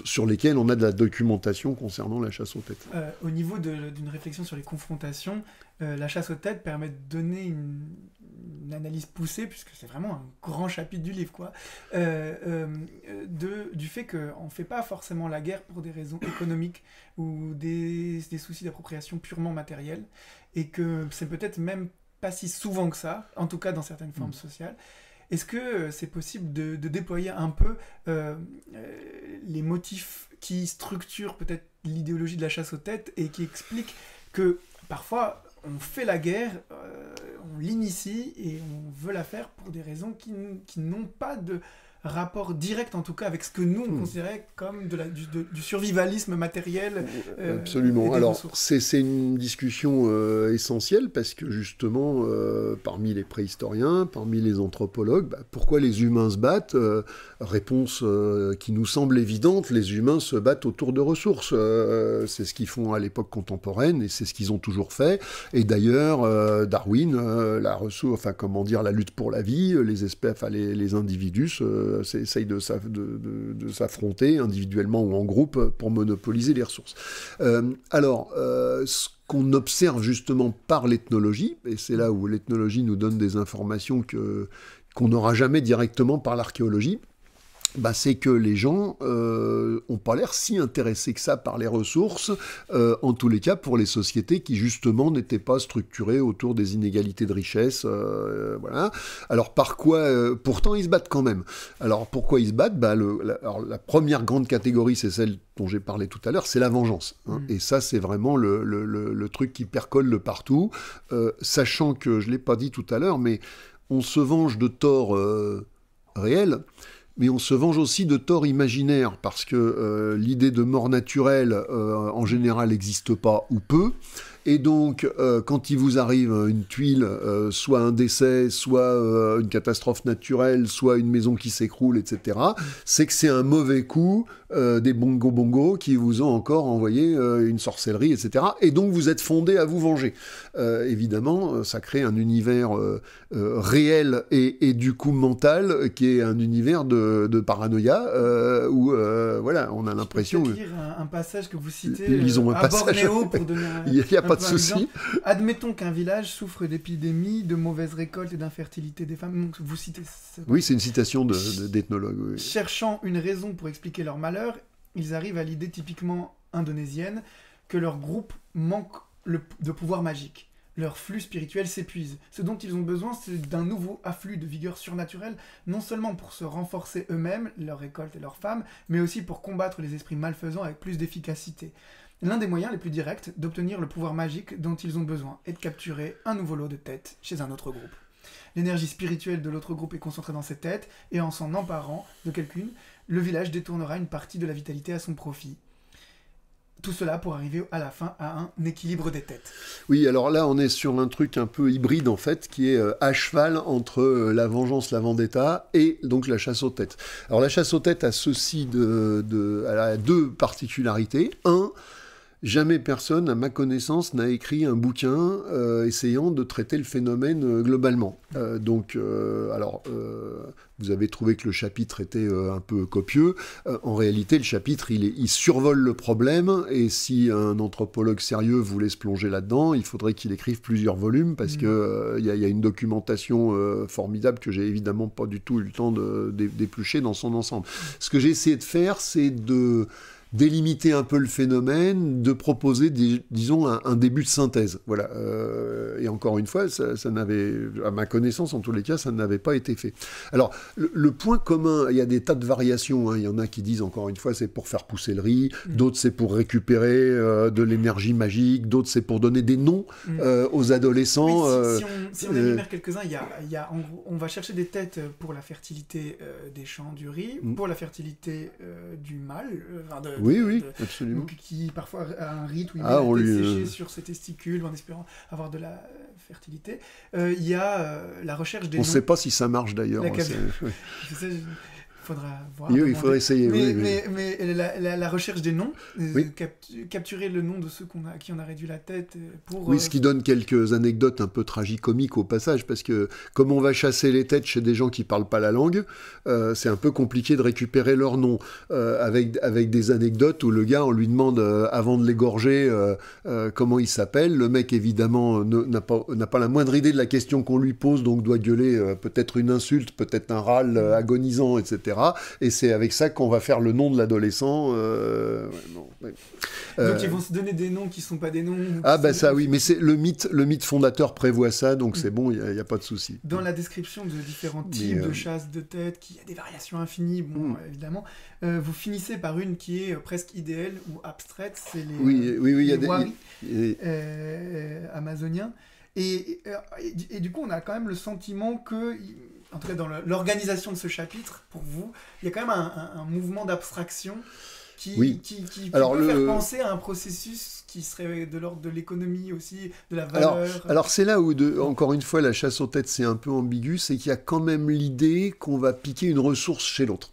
sur lesquels on a de la documentation concernant la chasse aux têtes. Au niveau d'une réflexion sur les confrontations, la chasse aux têtes permet de donner une analyse poussée, puisque c'est vraiment un grand chapitre du livre, quoi, du fait qu'on ne fait pas forcément la guerre pour des raisons économiques ou des soucis d'appropriation purement matérielle, et que c'est peut-être même pas si souvent que ça, en tout cas dans certaines formes sociales. Est-ce que c'est possible de déployer un peu les motifs qui structurent peut-être l'idéologie de la chasse aux têtes et qui expliquent que parfois on fait la guerre, on l'initie et on veut la faire pour des raisons qui n'ont pas rapport direct, en tout cas, avec ce que nous, on considérait comme du survivalisme matériel. Absolument. Alors, c'est une discussion essentielle, parce que justement, parmi les préhistoriens, parmi les anthropologues, pourquoi les humains se battent? Réponse qui nous semble évidente, les humains se battent autour de ressources. C'est ce qu'ils font à l'époque contemporaine, et c'est ce qu'ils ont toujours fait. Et d'ailleurs, Darwin, la lutte pour la vie, les espèces, les individus essayent de s'affronter individuellement ou en groupe pour monopoliser les ressources. Ce qu'on observe justement par l'ethnologie, et c'est là où l'ethnologie nous donne des informations qu'on n'aura jamais directement par l'archéologie, c'est que les gens n'ont pas l'air si intéressés que ça par les ressources, en tous les cas pour les sociétés qui justement n'étaient pas structurées autour des inégalités de richesse. Voilà. Alors par quoi pourtant ils se battent quand même. Alors pourquoi ils se battent? La première grande catégorie, c'est celle dont j'ai parlé tout à l'heure, c'est la vengeance. Et ça, c'est vraiment le truc qui percole de partout, sachant que, je ne l'ai pas dit tout à l'heure, mais on se venge de torts réels, mais on se venge aussi de torts imaginaires, parce que l'idée de mort naturelle, en général, n'existe pas ou peu. Et donc, quand il vous arrive une tuile, soit un décès, soit une catastrophe naturelle, soit une maison qui s'écroule, etc., c'est que c'est un mauvais coup des bongo qui vous ont encore envoyé une sorcellerie, etc. Et donc, vous êtes fondé à vous venger. Évidemment, ça crée un univers réel et du coup mental, qui est un univers de paranoïa, où voilà, on a l'impression... Je peux lire un passage que vous citez lisons un à passage. Bornéo, pour donner Il n'y a pas de souci. Admettons qu'un village souffre d'épidémies, de mauvaises récoltes et d'infertilité des femmes. Donc, vous citez ça. Oui, c'est une citation d'ethnologue. Oui. Cherchant une raison pour expliquer leur malheur, ils arrivent à l'idée typiquement indonésienne que leur groupe manque de pouvoir magique. Leur flux spirituel s'épuise. Ce dont ils ont besoin, c'est d'un nouveau afflux de vigueur surnaturelle, non seulement pour se renforcer eux-mêmes, leurs récoltes et leurs femmes, mais aussi pour combattre les esprits malfaisants avec plus d'efficacité. L'un des moyens les plus directs d'obtenir le pouvoir magique dont ils ont besoin est de capturer un nouveau lot de têtes chez un autre groupe. L'énergie spirituelle de l'autre groupe est concentrée dans ces têtes, et en s'en emparant de quelqu'une, le village détournera une partie de la vitalité à son profit. Tout cela pour arriver à la fin à un équilibre des têtes. Oui, alors là, on est sur un truc un peu hybride, en fait, qui est à cheval entre la vengeance, la vendetta, et donc la chasse aux têtes. Alors la chasse aux têtes a elle a deux particularités. Jamais personne, à ma connaissance, n'a écrit un bouquin essayant de traiter le phénomène globalement. Vous avez trouvé que le chapitre était un peu copieux. En réalité, le chapitre, il survole le problème, et si un anthropologue sérieux voulait se plonger là-dedans, il faudrait qu'il écrive plusieurs volumes, parce que y a une documentation formidable que j'ai évidemment pas du tout eu le temps d'éplucher dans son ensemble. Ce que j'ai essayé de faire, c'est de délimiter un peu le phénomène, de proposer, disons, un début de synthèse. Voilà. Et encore une fois, ça n'avait, à ma connaissance, en tous les cas, ça n'avait pas été fait. Alors, le point commun, il y a des tas de variations. Hein. Il y en a qui disent, encore une fois, c'est pour faire pousser le riz. D'autres, c'est pour récupérer de l'énergie magique. D'autres, c'est pour donner des noms aux adolescents. Oui, si on énumère quelques-uns, en gros, on va chercher des têtes pour la fertilité des champs du riz, pour la fertilité du mâle, oui, absolument. Donc, qui parfois a un rite où il met la tête séchée sur ses testicules en espérant avoir de la fertilité. Il y a la recherche des noms. On ne sait pas si ça marche d'ailleurs. Il faudra voir. Oui, il faudrait essayer. Mais la recherche des noms, capturer le nom de ceux à qui on a réduit la tête pour... Oui, ce qui donne quelques anecdotes un peu tragicomiques au passage, parce que comme on va chasser les têtes chez des gens qui ne parlent pas la langue, c'est un peu compliqué de récupérer leur nom, avec des anecdotes où le gars, on lui demande, avant de l'égorger, comment il s'appelle. Le mec, évidemment, n'a pas la moindre idée de la question qu'on lui pose, donc doit gueuler peut-être une insulte, peut-être un râle agonisant, etc. Et c'est avec ça qu'on va faire le nom de l'adolescent. Donc ils vont se donner des noms qui ne sont pas des noms. Ça oui, mais c'est le mythe fondateur prévoit ça, donc c'est bon, il n'y a pas de souci. Dans la description de différents types de chasse de tête, qui a des variations infinies, évidemment, vous finissez par une qui est presque idéale ou abstraite, c'est les wari amazoniens. Et du coup, on a quand même le sentiment que en tout cas dans l'organisation de ce chapitre, pour vous, il y a quand même un mouvement d'abstraction qui peut faire penser à un processus qui serait de l'ordre de l'économie aussi, de la valeur. Alors c'est là où, encore une fois, la chasse aux têtes, c'est un peu ambigu, c'est qu'il y a quand même l'idée qu'on va piquer une ressource chez l'autre.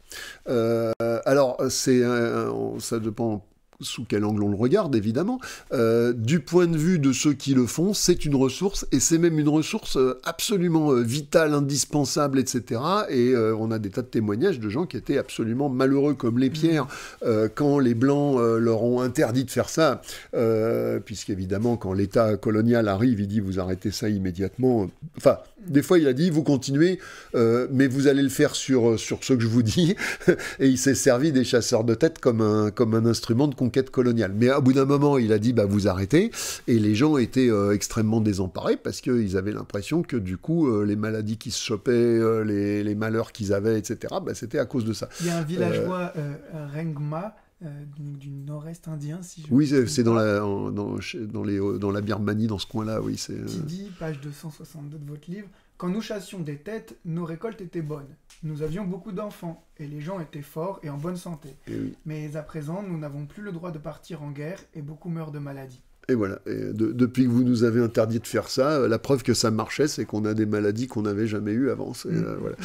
Alors, ça dépend sous quel angle on le regarde, évidemment. Du point de vue de ceux qui le font, c'est une ressource, et c'est même une ressource absolument vitale, indispensable, etc. Et on a des tas de témoignages de gens qui étaient absolument malheureux comme les pierres quand les Blancs leur ont interdit de faire ça, puisqu'évidemment, quand l'État colonial arrive, il dit « vous arrêtez ça immédiatement ». Enfin, des fois, il a dit « vous continuez, mais vous allez le faire sur ce que je vous dis ». Et il s'est servi des chasseurs de tête comme un instrument de conquête coloniale. Mais au bout d'un moment, il a dit bah, vous arrêtez, et les gens étaient extrêmement désemparés parce qu'ils avaient l'impression que du coup, les maladies qui se chopaient, les malheurs qu'ils avaient, etc., bah, c'était à cause de ça. Il y a un villageois, Rengma, du nord-est indien, si je oui, c'est dans la Birmanie, dans ce coin-là, oui. Qui dit, page 262 de votre livre, « Quand nous chassions des têtes, nos récoltes étaient bonnes. Nous avions beaucoup d'enfants, et les gens étaient forts et en bonne santé. Oui. Mais à présent, nous n'avons plus le droit de partir en guerre, et beaucoup meurent de maladies. » Et voilà, depuis que vous nous avez interdit de faire ça, la preuve que ça marchait, c'est qu'on a des maladies qu'on n'avait jamais eues avant. Voilà.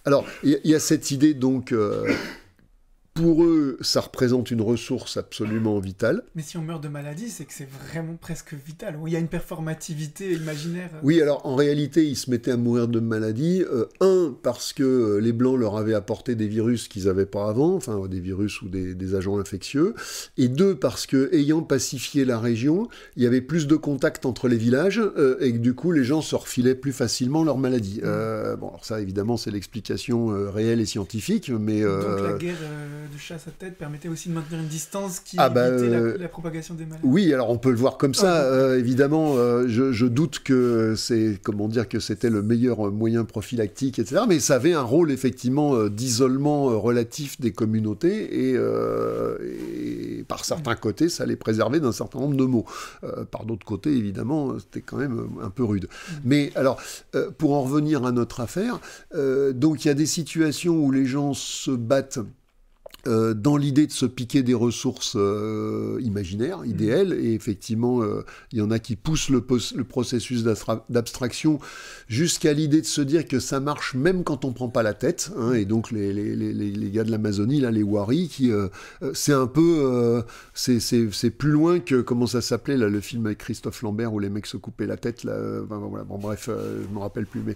Alors, il y a cette idée, donc... pour eux, ça représente une ressource absolument vitale. Mais si on meurt de maladie, c'est que c'est vraiment presque vital. Il y a une performativité imaginaire. Oui, alors en réalité, ils se mettaient à mourir de maladie. Parce que les Blancs leur avaient apporté des virus qu'ils n'avaient pas avant, enfin des virus ou des agents infectieux. Et 2, parce que, ayant pacifié la région, il y avait plus de contacts entre les villages et que du coup, les gens se refilaient plus facilement leur maladie. Bon, alors ça, évidemment, c'est l'explication réelle et scientifique, mais... Donc la guerre... de chasse à tête permettait aussi de maintenir une distance qui évitait la propagation des maladies. Oui, alors on peut le voir comme ça. Évidemment, je doute que c'était le meilleur moyen prophylactique, etc. Mais ça avait un rôle effectivement d'isolement relatif des communautés et par certains côtés, ça les préservait d'un certain nombre de maux. Par d'autres côtés, évidemment, c'était quand même un peu rude. Mais alors, pour en revenir à notre affaire, donc il y a des situations où les gens se battent dans l'idée de se piquer des ressources imaginaires, idéales, et effectivement, il y en a qui poussent le processus d'abstraction jusqu'à l'idée de se dire que ça marche même quand on prend pas la tête, hein, et donc les gars de l'Amazonie, là, les Wari, qui c'est un peu, c'est plus loin que, comment ça s'appelait, là, le film avec Christophe Lambert où les mecs se coupaient la tête, là, voilà, bon bref, je me rappelle plus, mais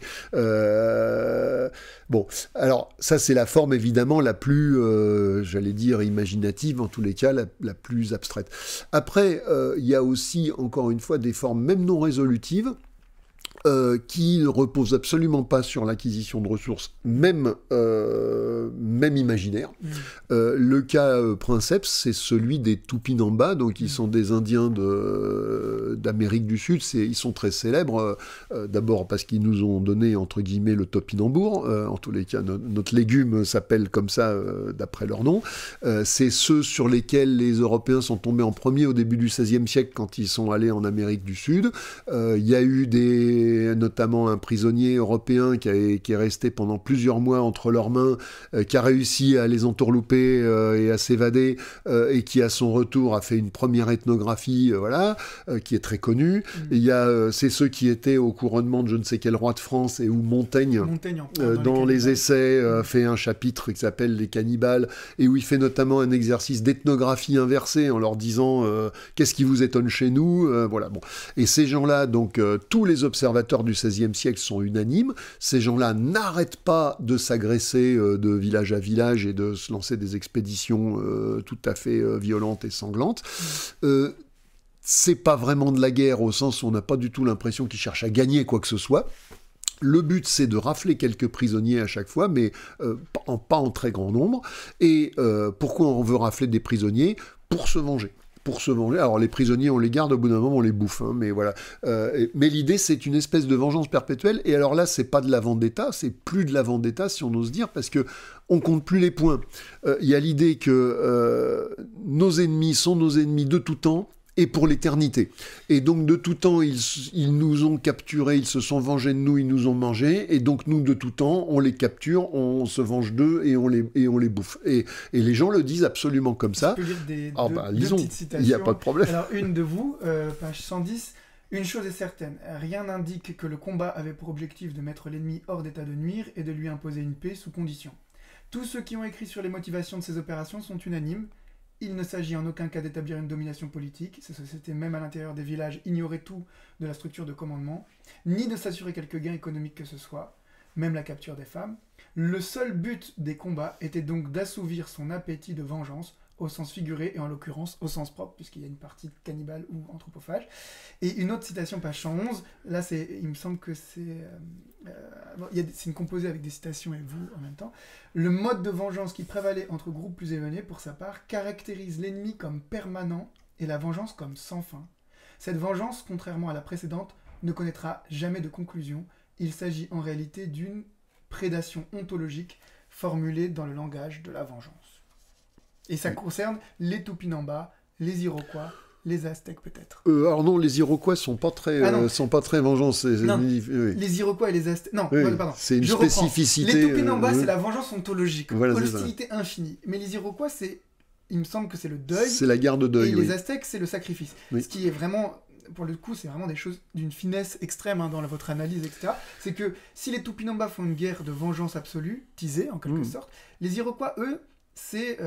bon, alors ça c'est la forme évidemment la plus j'allais dire imaginative, en tous les cas la plus abstraite. Après, il y a aussi, encore une fois, des formes même non résolutives, qui ne repose absolument pas sur l'acquisition de ressources, même imaginaires. Le cas princeps, c'est celui des Tupinamba, donc ils sont des Indiens d'Amérique du Sud. Ils sont très célèbres, d'abord parce qu'ils nous ont donné, entre guillemets, le topinambour. En tous les cas, notre légume s'appelle comme ça, d'après leur nom. C'est ceux sur lesquels les Européens sont tombés en premier au début du XVIe siècle, quand ils sont allés en Amérique du Sud. Il y a eu notamment un prisonnier européen qui est resté pendant plusieurs mois entre leurs mains, qui a réussi à les entourlouper et à s'évader, et qui à son retour a fait une première ethnographie, qui est très connue. Il y a c'est ceux qui étaient au couronnement de je ne sais quel roi de France, et où Montaigne dans les essais fait un chapitre qui s'appelle Les Cannibales, et où il fait notamment un exercice d'ethnographie inversée en leur disant qu'est-ce qui vous étonne chez nous, voilà. Bon. Et ces gens-là, donc tous les observateurs du XVIe siècle sont unanimes. Ces gens-là n'arrêtent pas de s'agresser de village à village et de se lancer des expéditions tout à fait violentes et sanglantes. C'est pas vraiment de la guerre au sens où on n'a pas du tout l'impression qu'ils cherchent à gagner quoi que ce soit. Le but, c'est de rafler quelques prisonniers à chaque fois, mais pas en très grand nombre. Et pourquoi on veut rafler des prisonniers ? Pour se venger. Alors les prisonniers, on les garde, au bout d'un moment, on les bouffe, hein, mais voilà. Mais l'idée, c'est une espèce de vengeance perpétuelle, et alors là, c'est pas de la vendetta, c'est plus de la vendetta, si on ose dire, parce que on compte plus les points. Il y a l'idée que nos ennemis sont nos ennemis de tout temps, et pour l'éternité. Et donc, de tout temps, ils nous ont capturés, ils se sont vengés de nous, ils nous ont mangés, et donc nous, de tout temps, on les capture, on se venge d'eux, et on les bouffe. Et les gens le disent absolument comme ça. Je peux lire deux lisons, petites citations. Il n'y a pas de problème. Alors, une de vous, page 110, « Une chose est certaine, rien n'indique que le combat avait pour objectif de mettre l'ennemi hors d'état de nuire et de lui imposer une paix sous condition. Tous ceux qui ont écrit sur les motivations de ces opérations sont unanimes. Il ne s'agit en aucun cas d'établir une domination politique, ces sociétés même à l'intérieur des villages ignoraient tout de la structure de commandement, ni de s'assurer quelque gain économique que ce soit, même la capture des femmes. Le seul but des combats était donc d'assouvir son appétit de vengeance, au sens figuré et en l'occurrence au sens propre, puisqu'il y a une partie cannibale ou anthropophage. » Et une autre citation, page 111, là il me semble que c'est une composée avec des citations et vous en même temps. « Le mode de vengeance qui prévalait entre groupes plus éloignés, pour sa part, caractérise l'ennemi comme permanent et la vengeance comme sans fin. Cette vengeance, contrairement à la précédente, ne connaîtra jamais de conclusion. Il s'agit en réalité d'une prédation ontologique formulée dans le langage de la vengeance. » Et ça concerne les Tupinamba, les Iroquois, les Aztèques peut-être. Alors non, les Iroquois sont pas très vengeance. Les Iroquois et les Aztèques. Non, pardon. C'est une spécificité. Les Tupinamba, c'est la vengeance ontologique, voilà, hostilité infinie. Mais les Iroquois, il me semble que c'est le deuil. C'est la guerre de deuil. Et les Aztèques, c'est le sacrifice. Oui. Ce qui est vraiment, pour le coup, c'est vraiment des choses d'une finesse extrême dans votre analyse, etc. C'est que si les Tupinamba font une guerre de vengeance absolue, teasée en quelque sorte, les Iroquois, eux, c'est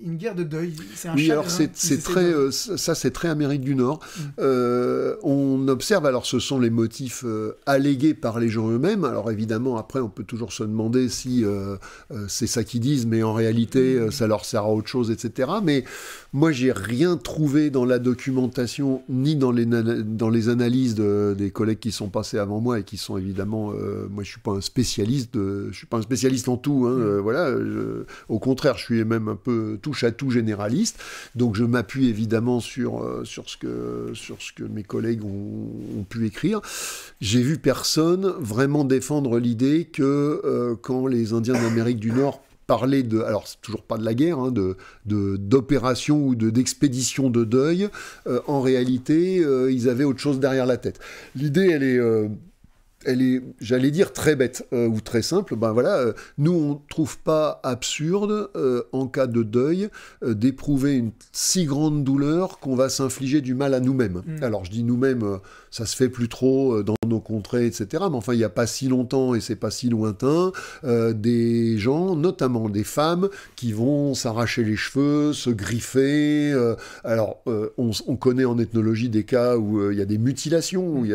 une guerre de deuil, c'est un chagrin. Alors c'est très Amérique du Nord. On observe, alors ce sont les motifs allégués par les gens eux-mêmes. Alors évidemment, après, on peut toujours se demander si c'est ça qu'ils disent, mais en réalité, ça leur sert à autre chose, etc. Mais moi, j'ai rien trouvé dans la documentation, ni dans les analyses des collègues qui sont passés avant moi et qui sont évidemment... moi, je suis pas un spécialiste en tout. Voilà, au contraire, je suis même un peu touche-à-tout généraliste, donc je m'appuie évidemment sur ce que mes collègues ont pu écrire. J'ai vu personne vraiment défendre l'idée que quand les Indiens d'Amérique du Nord parlaient de, alors c'est toujours pas de la guerre, d'opération ou d'expédition de deuil, en réalité, ils avaient autre chose derrière la tête. L'idée, elle est, j'allais dire, très bête ou très simple. Nous, on ne trouve pas absurde, en cas de deuil, d'éprouver une si grande douleur qu'on va s'infliger du mal à nous-mêmes. Alors, je dis nous-mêmes, ça se fait plus trop dans nos contrées, etc. Mais enfin, il n'y a pas si longtemps, et c'est pas si lointain, des gens, notamment des femmes, qui vont s'arracher les cheveux, se griffer. On connaît en ethnologie des cas où il y a des mutilations, où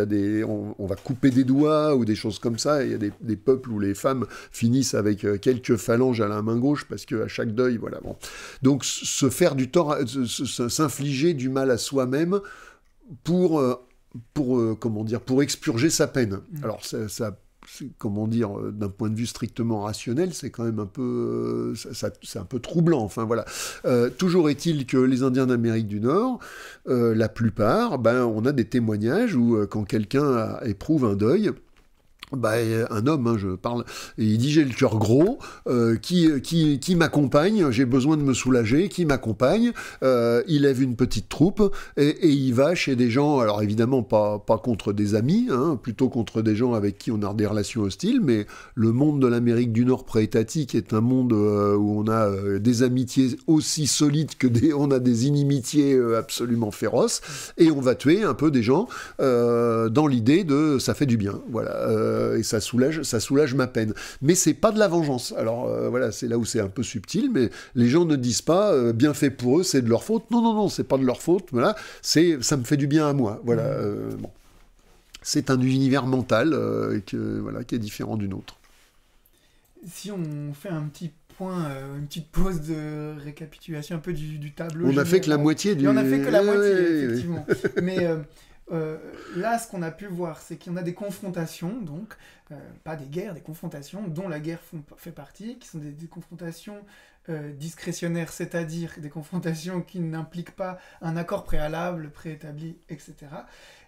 on va couper des doigts, ou des choses comme ça. Il y a des peuples où les femmes finissent avec quelques phalanges à la main gauche parce qu'à chaque deuil, voilà. Bon. Donc se faire du tort, s'infliger du mal à soi-même pour expurger sa peine. Alors d'un point de vue strictement rationnel, c'est quand même un peu, c'est un peu troublant. Enfin voilà. Toujours est-il que les Indiens d'Amérique du Nord, la plupart, on a des témoignages où quand quelqu'un éprouve un deuil, un homme, je parle, et il dit j'ai le cœur gros, qui m'accompagne, j'ai besoin de me soulager, qui m'accompagne, il lève une petite troupe et il va chez des gens, alors évidemment pas contre des amis, plutôt contre des gens avec qui on a des relations hostiles, mais le monde de l'Amérique du Nord préétatique est un monde où on a des amitiés aussi solides que on a des inimitiés absolument féroces, et on va tuer un peu des gens dans l'idée de ça fait du bien, voilà. Et ça soulage ma peine. Mais c'est pas de la vengeance. Alors voilà, c'est là où c'est un peu subtil, mais les gens ne disent pas bien fait pour eux, c'est de leur faute. Non, c'est pas de leur faute. Voilà, ça me fait du bien à moi. Voilà. Bon. C'est un univers mental qui est différent du nôtre. Si on fait un petit point, une petite pause de récapitulation un peu du tableau. On a fait que la moitié du. On a fait que la moitié, effectivement. Mais là, ce qu'on a pu voir, c'est qu'il y en a des confrontations, donc pas des guerres, des confrontations, dont la guerre fait partie, qui sont des confrontations discrétionnaires, c'est-à-dire des confrontations qui n'impliquent pas un accord préalable, préétabli, etc.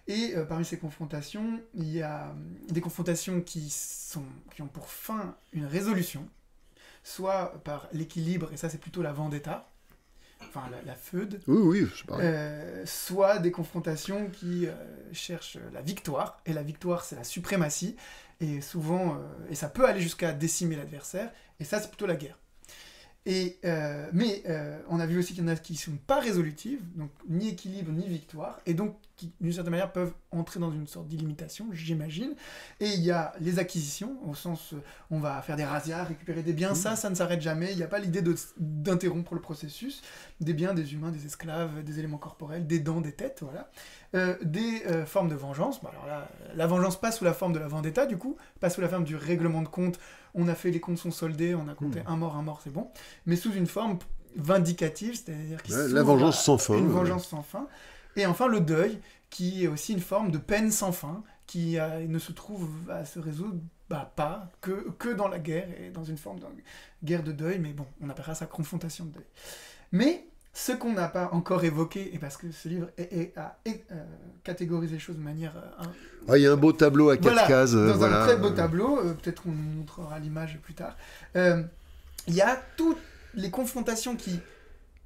Et parmi ces confrontations, il y a des confrontations qui ont pour fin une résolution, soit par l'équilibre, et ça c'est plutôt la vendetta, enfin la feud, Oui, c'est pareil. soit des confrontations qui cherchent la victoire, et la victoire c'est la suprématie, et souvent, et ça peut aller jusqu'à décimer l'adversaire, et ça c'est plutôt la guerre. Mais on a vu aussi qu'il y en a qui ne sont pas résolutives, donc ni équilibre ni victoire, et donc qui d'une certaine manière peuvent entrer dans une sorte d'illimitation, j'imagine. Et il y a les acquisitions, au sens on va faire des razzias, récupérer des biens, ça ne s'arrête jamais, il n'y a pas l'idée d'interrompre le processus, des biens, des humains, des esclaves, des éléments corporels, des dents, des têtes, voilà. Des formes de vengeance, bon, alors là, la vengeance pas sous la forme de la vendetta du coup, pas sous la forme du règlement de compte, on a fait les comptes sont soldés, on a compté un mort, c'est bon, mais sous une forme vindicative, c'est-à-dire la vengeance sans fin. Une vengeance sans fin. Et enfin le deuil, qui est aussi une forme de peine sans fin, qui ne se trouve à se résoudre pas que dans la guerre, et dans une forme de guerre de deuil, mais bon, on appellera ça confrontation de deuil. Mais ce qu'on n'a pas encore évoqué, et parce que ce livre a catégorisé les choses de manière... il y a un beau tableau à 4 cases. Dans un très beau tableau, peut-être qu'on nous montrera l'image plus tard. Il y a toutes les confrontations qui,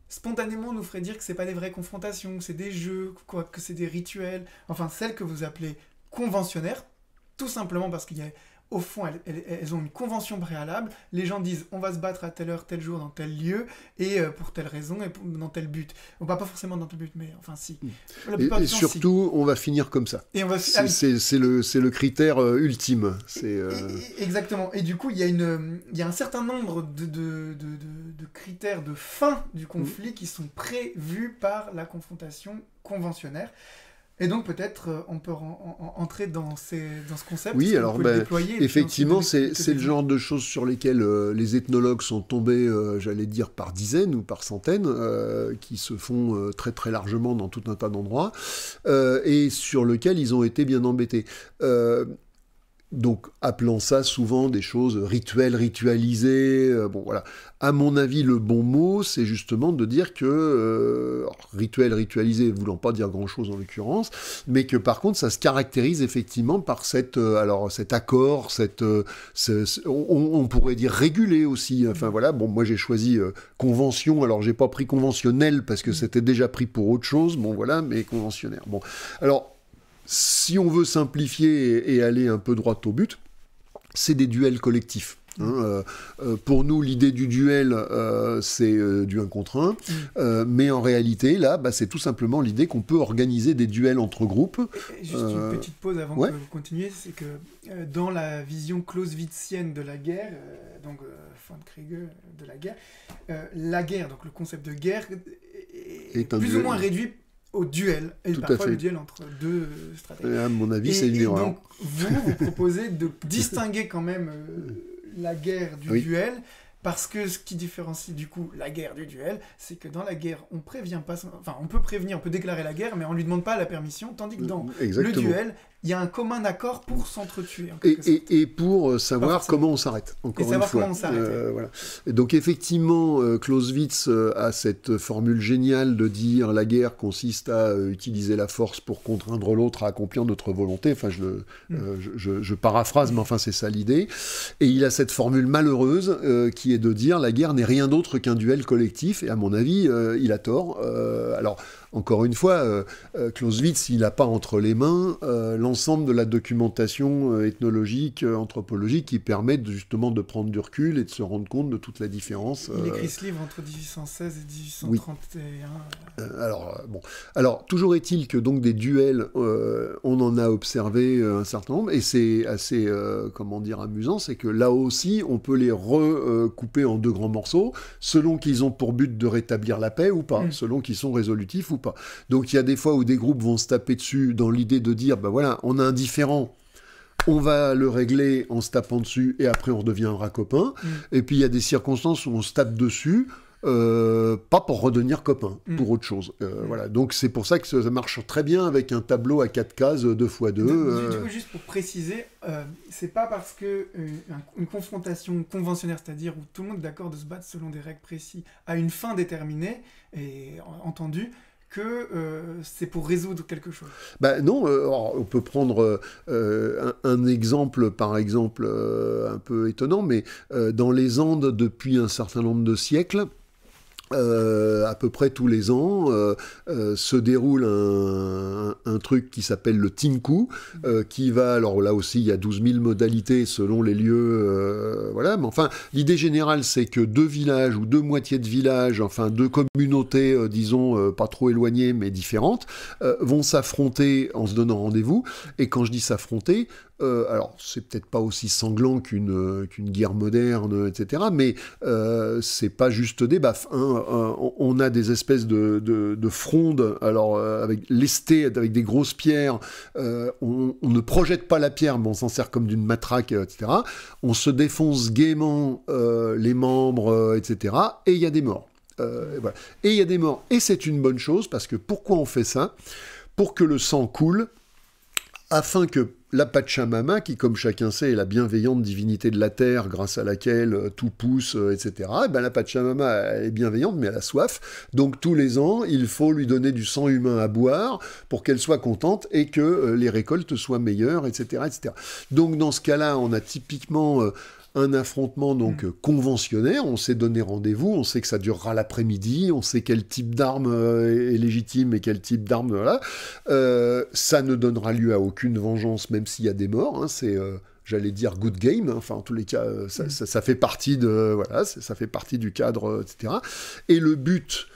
spontanément, nous feraient dire que c'est pas des vraies confrontations, que c'est des jeux, que c'est des rituels, enfin celles que vous appelez conventionnaires, tout simplement parce qu'il y a... Au fond, elles ont une convention préalable. Les gens disent on va se battre à telle heure, tel jour, dans tel lieu, et pour telle raison, et dans tel but. Pas forcément dans tel but, mais enfin si. Et surtout, on va finir comme ça. Et on va c'est le critère ultime. Exactement. Et du coup, il y a un certain nombre de critères de fin du conflit qui sont prévus par la confrontation conventionnaire. Et donc peut-être on peut entrer dans ce concept. Oui, alors effectivement, c'est le genre de choses sur lesquelles les ethnologues sont tombés, j'allais dire, par dizaines ou par centaines, qui se font très très largement dans tout un tas d'endroits, et sur lesquels ils ont été bien embêtés. Donc, appelant ça souvent des choses ritualisées. Bon, voilà. À mon avis, le bon mot, c'est justement de dire que ritualisé, voulant pas dire grand-chose en l'occurrence, mais que par contre, ça se caractérise effectivement par cet accord, on pourrait dire régulé aussi. Enfin voilà. Bon, moi j'ai choisi convention. Alors j'ai pas pris conventionnel parce que c'était déjà pris pour autre chose. Bon voilà, mais conventionnaire. Bon, alors. Si on veut simplifier et aller un peu droit au but, c'est des duels collectifs. Pour nous, l'idée du duel, c'est du 1 contre 1, mais en réalité, là, c'est tout simplement l'idée qu'on peut organiser des duels entre groupes. Juste une petite pause avant que vous continuiez, c'est que dans la vision clausewitzienne de la guerre, donc von Kriege de la guerre, donc le concept de guerre, est plus ou moins réduit au duel, et tout parfois le duel entre deux stratèges. À mon avis, c'est une erreur. Donc, vous proposez de distinguer quand même la guerre du duel, parce que ce qui différencie du coup la guerre du duel, c'est que dans la guerre, on prévient pas, enfin on peut prévenir, on peut déclarer la guerre, mais on lui demande pas la permission, tandis que dans le duel, il y a un commun accord pour s'entretuer. Et pour savoir comment on s'arrête, encore une fois. Voilà. Et donc effectivement, Clausewitz a cette formule géniale de dire la guerre consiste à utiliser la force pour contraindre l'autre à accomplir notre volonté. Enfin, je paraphrase, mais enfin c'est ça l'idée. Et il a cette formule malheureuse qui est de dire la guerre n'est rien d'autre qu'un duel collectif. Et à mon avis, il a tort. Alors, encore une fois, Clausewitz, il n'a pas entre les mains l'ensemble de la documentation ethnologique, anthropologique, qui permet justement de prendre du recul et de se rendre compte de toute la différence. Il écrit ce livre entre 1816 et 1831. Oui. Alors, toujours est-il que donc des duels, on en a observé un certain nombre, et c'est assez, amusant, c'est que là aussi, on peut les recouper en deux grands morceaux, selon qu'ils ont pour but de rétablir la paix ou pas, selon qu'ils sont résolutifs ou pas. Donc il y a des fois où des groupes vont se taper dessus dans l'idée de dire, voilà, on a un différend, on va le régler en se tapant dessus, et après on redevient un rat copain. Et puis il y a des circonstances où on se tape dessus, pas pour redevenir copain, pour autre chose. Voilà. Donc c'est pour ça que ça marche très bien avec un tableau à 4 cases, 2x2. Du coup, juste pour préciser, c'est pas parce que une confrontation conventionnelle, c'est-à-dire où tout le monde est d'accord de se battre selon des règles précises, à une fin déterminée et entendue, que c'est pour résoudre quelque chose. Non, on peut prendre un exemple, par exemple, un peu étonnant, mais dans les Andes, depuis un certain nombre de siècles, À peu près tous les ans, se déroule un truc qui s'appelle le Tinku, qui va, alors là aussi, il y a 12 000 modalités selon les lieux, voilà, mais enfin, l'idée générale, c'est que 2 villages ou 2 moitiés de villages, enfin 2 communautés, disons, pas trop éloignées, mais différentes, vont s'affronter en se donnant rendez-vous, et quand je dis s'affronter, alors c'est peut-être pas aussi sanglant qu'une guerre moderne, etc., mais c'est pas juste des baffes, hein. On a des espèces de frondes, alors avec lestés, avec des grosses pierres, on ne projette pas la pierre, mais on s'en sert comme d'une matraque, etc. On se défonce gaiement les membres, etc. Et il y a des morts. Voilà. Et il y a des morts. Et c'est une bonne chose, parce que pourquoi on fait ça? Pour que le sang coule, afin que la Pachamama, qui comme chacun sait est la bienveillante divinité de la terre grâce à laquelle tout pousse, etc., et ben la Pachamama elle est bienveillante mais elle a soif, donc tous les ans il faut lui donner du sang humain à boire pour qu'elle soit contente et que les récoltes soient meilleures, etc., etc. Donc dans ce cas-là on a typiquement un affrontement donc conventionnel, on s'est donné rendez-vous, on sait que ça durera l'après-midi, on sait quel type d'arme est légitime et quel type d'arme, voilà. Ça ne donnera lieu à aucune vengeance, même s'il y a des morts, hein, c'est... j'allais dire good game, hein. Enfin en tous les cas, ça fait partie de, voilà, ça fait partie du cadre, etc. Et le but,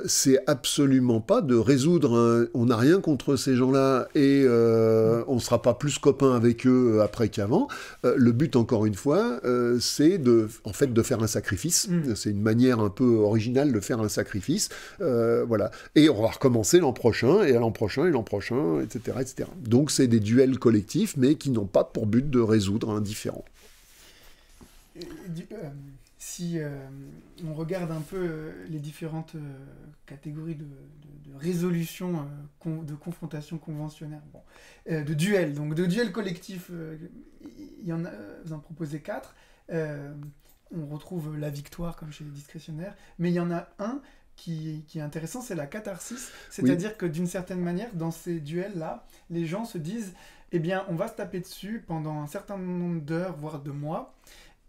c'est absolument pas de résoudre, on n'a rien contre ces gens-là et on ne sera pas plus copains avec eux après qu'avant. Le but, encore une fois, c'est en fait, de faire un sacrifice. C'est une manière un peu originale de faire un sacrifice. Voilà. Et on va recommencer l'an prochain, et l'an prochain, et l'an prochain, etc., etc. Donc c'est des duels collectifs, mais qui n'ont pas pour but de résoudre un différend. Si on regarde un peu les différentes catégories de résolution, de confrontation conventionnelle, de duel, donc de duel collectif, il y en a, vous en proposez 4. On retrouve la victoire comme chez les discrétionnaires, mais il y en a un qui est intéressant, c'est la catharsis, c'est-à-dire que d'une certaine manière, dans ces duels-là, les gens se disent, eh bien, on va se taper dessus pendant un certain nombre d'heures, voire de mois,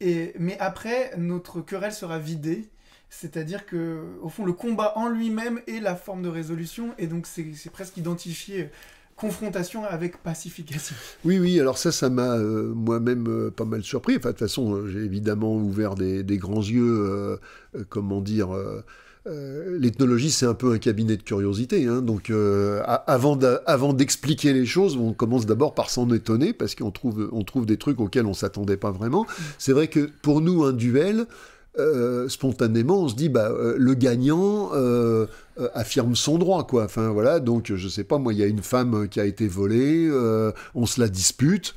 mais après, notre querelle sera vidée, c'est-à-dire que, au fond, le combat en lui-même est la forme de résolution, et donc c'est presque identifié confrontation avec pacification. Oui, alors ça m'a moi-même pas mal surpris. Enfin, de toute façon, j'ai évidemment ouvert des grands yeux, comment dire... l'ethnologie, c'est un peu un cabinet de curiosité, hein, donc avant d'expliquer les choses, on commence d'abord par s'en étonner, parce qu'on trouve des trucs auxquels on ne s'attendait pas vraiment. C'est vrai que pour nous, un duel, spontanément, on se dit, le gagnant affirme son droit, quoi. Enfin, voilà, donc, je sais pas, moi, il y a une femme qui a été volée, on se la dispute.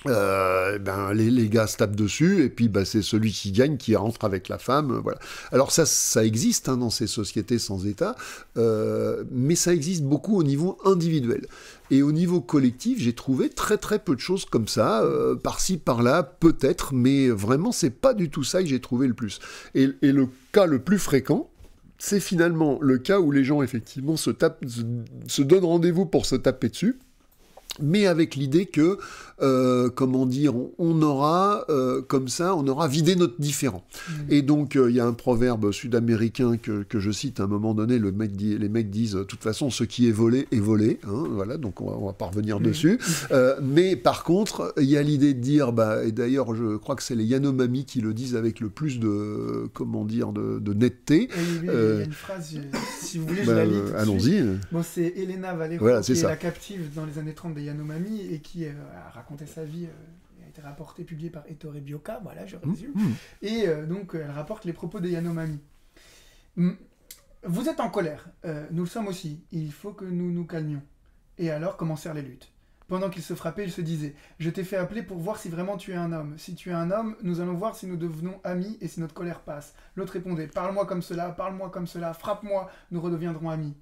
Les gars se tapent dessus et puis c'est celui qui gagne qui rentre avec la femme, voilà. Alors ça existe, hein, dans ces sociétés sans État, mais ça existe beaucoup au niveau individuel. Et au niveau collectif, j'ai trouvé très très peu de choses comme ça, par-ci par-là, peut-être, mais vraiment c'est pas du tout ça que j'ai trouvé le plus. Et le cas le plus fréquent, c'est finalement le cas où les gens effectivement se donnent rendez-vous pour se taper dessus, mais avec l'idée que, comment dire, on aura, comme ça, on aura vidé notre différend. Et donc, il y a un proverbe sud-américain que je cite à un moment donné, les mecs disent, de toute façon, ce qui est volé, hein, voilà, donc on va pas revenir dessus. Mais par contre, il y a l'idée de dire, et d'ailleurs, je crois que c'est les Yanomami qui le disent avec le plus de, comment dire, de netteté. Il y a une phrase, si vous voulez, je la lis. Allons-y. Bon, c'est Elena Valero, voilà, qui est ça. la captive dans les années 30 des Yanomami et qui a raconté sa vie, a été rapportée, publiée par Ettore Bioka, voilà, je résume. Et donc, elle rapporte les propos des Yanomami. Vous êtes en colère, nous le sommes aussi, il faut que nous nous calmions. Et alors commencèrent les luttes. Pendant qu'ils se frappaient, ils se disaient « Je t'ai fait appeler pour voir si vraiment tu es un homme. Si tu es un homme, nous allons voir si nous devenons amis et si notre colère passe. » L'autre répondait « Parle-moi comme cela, frappe-moi, nous redeviendrons amis. »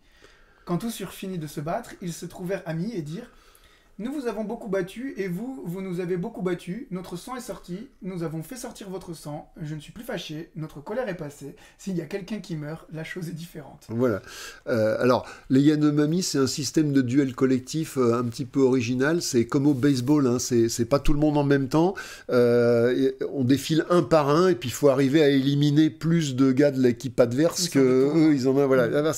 Quand tous eurent fini de se battre, ils se trouvèrent amis et dirent Nous vous avons beaucoup battu et vous nous avez beaucoup battu. Notre sang est sorti. Nous avons fait sortir votre sang. Je ne suis plus fâché. Notre colère est passée. S'il y a quelqu'un qui meurt, la chose est différente. Voilà. Alors, les Yanomami, c'est un système de duel collectif un petit peu original. C'est comme au baseball, hein. C'est pas tout le monde en même temps. On défile un par un et puis il faut arriver à éliminer plus de gars de l'équipe adverse que eux, ils en ont. Voilà. Alors,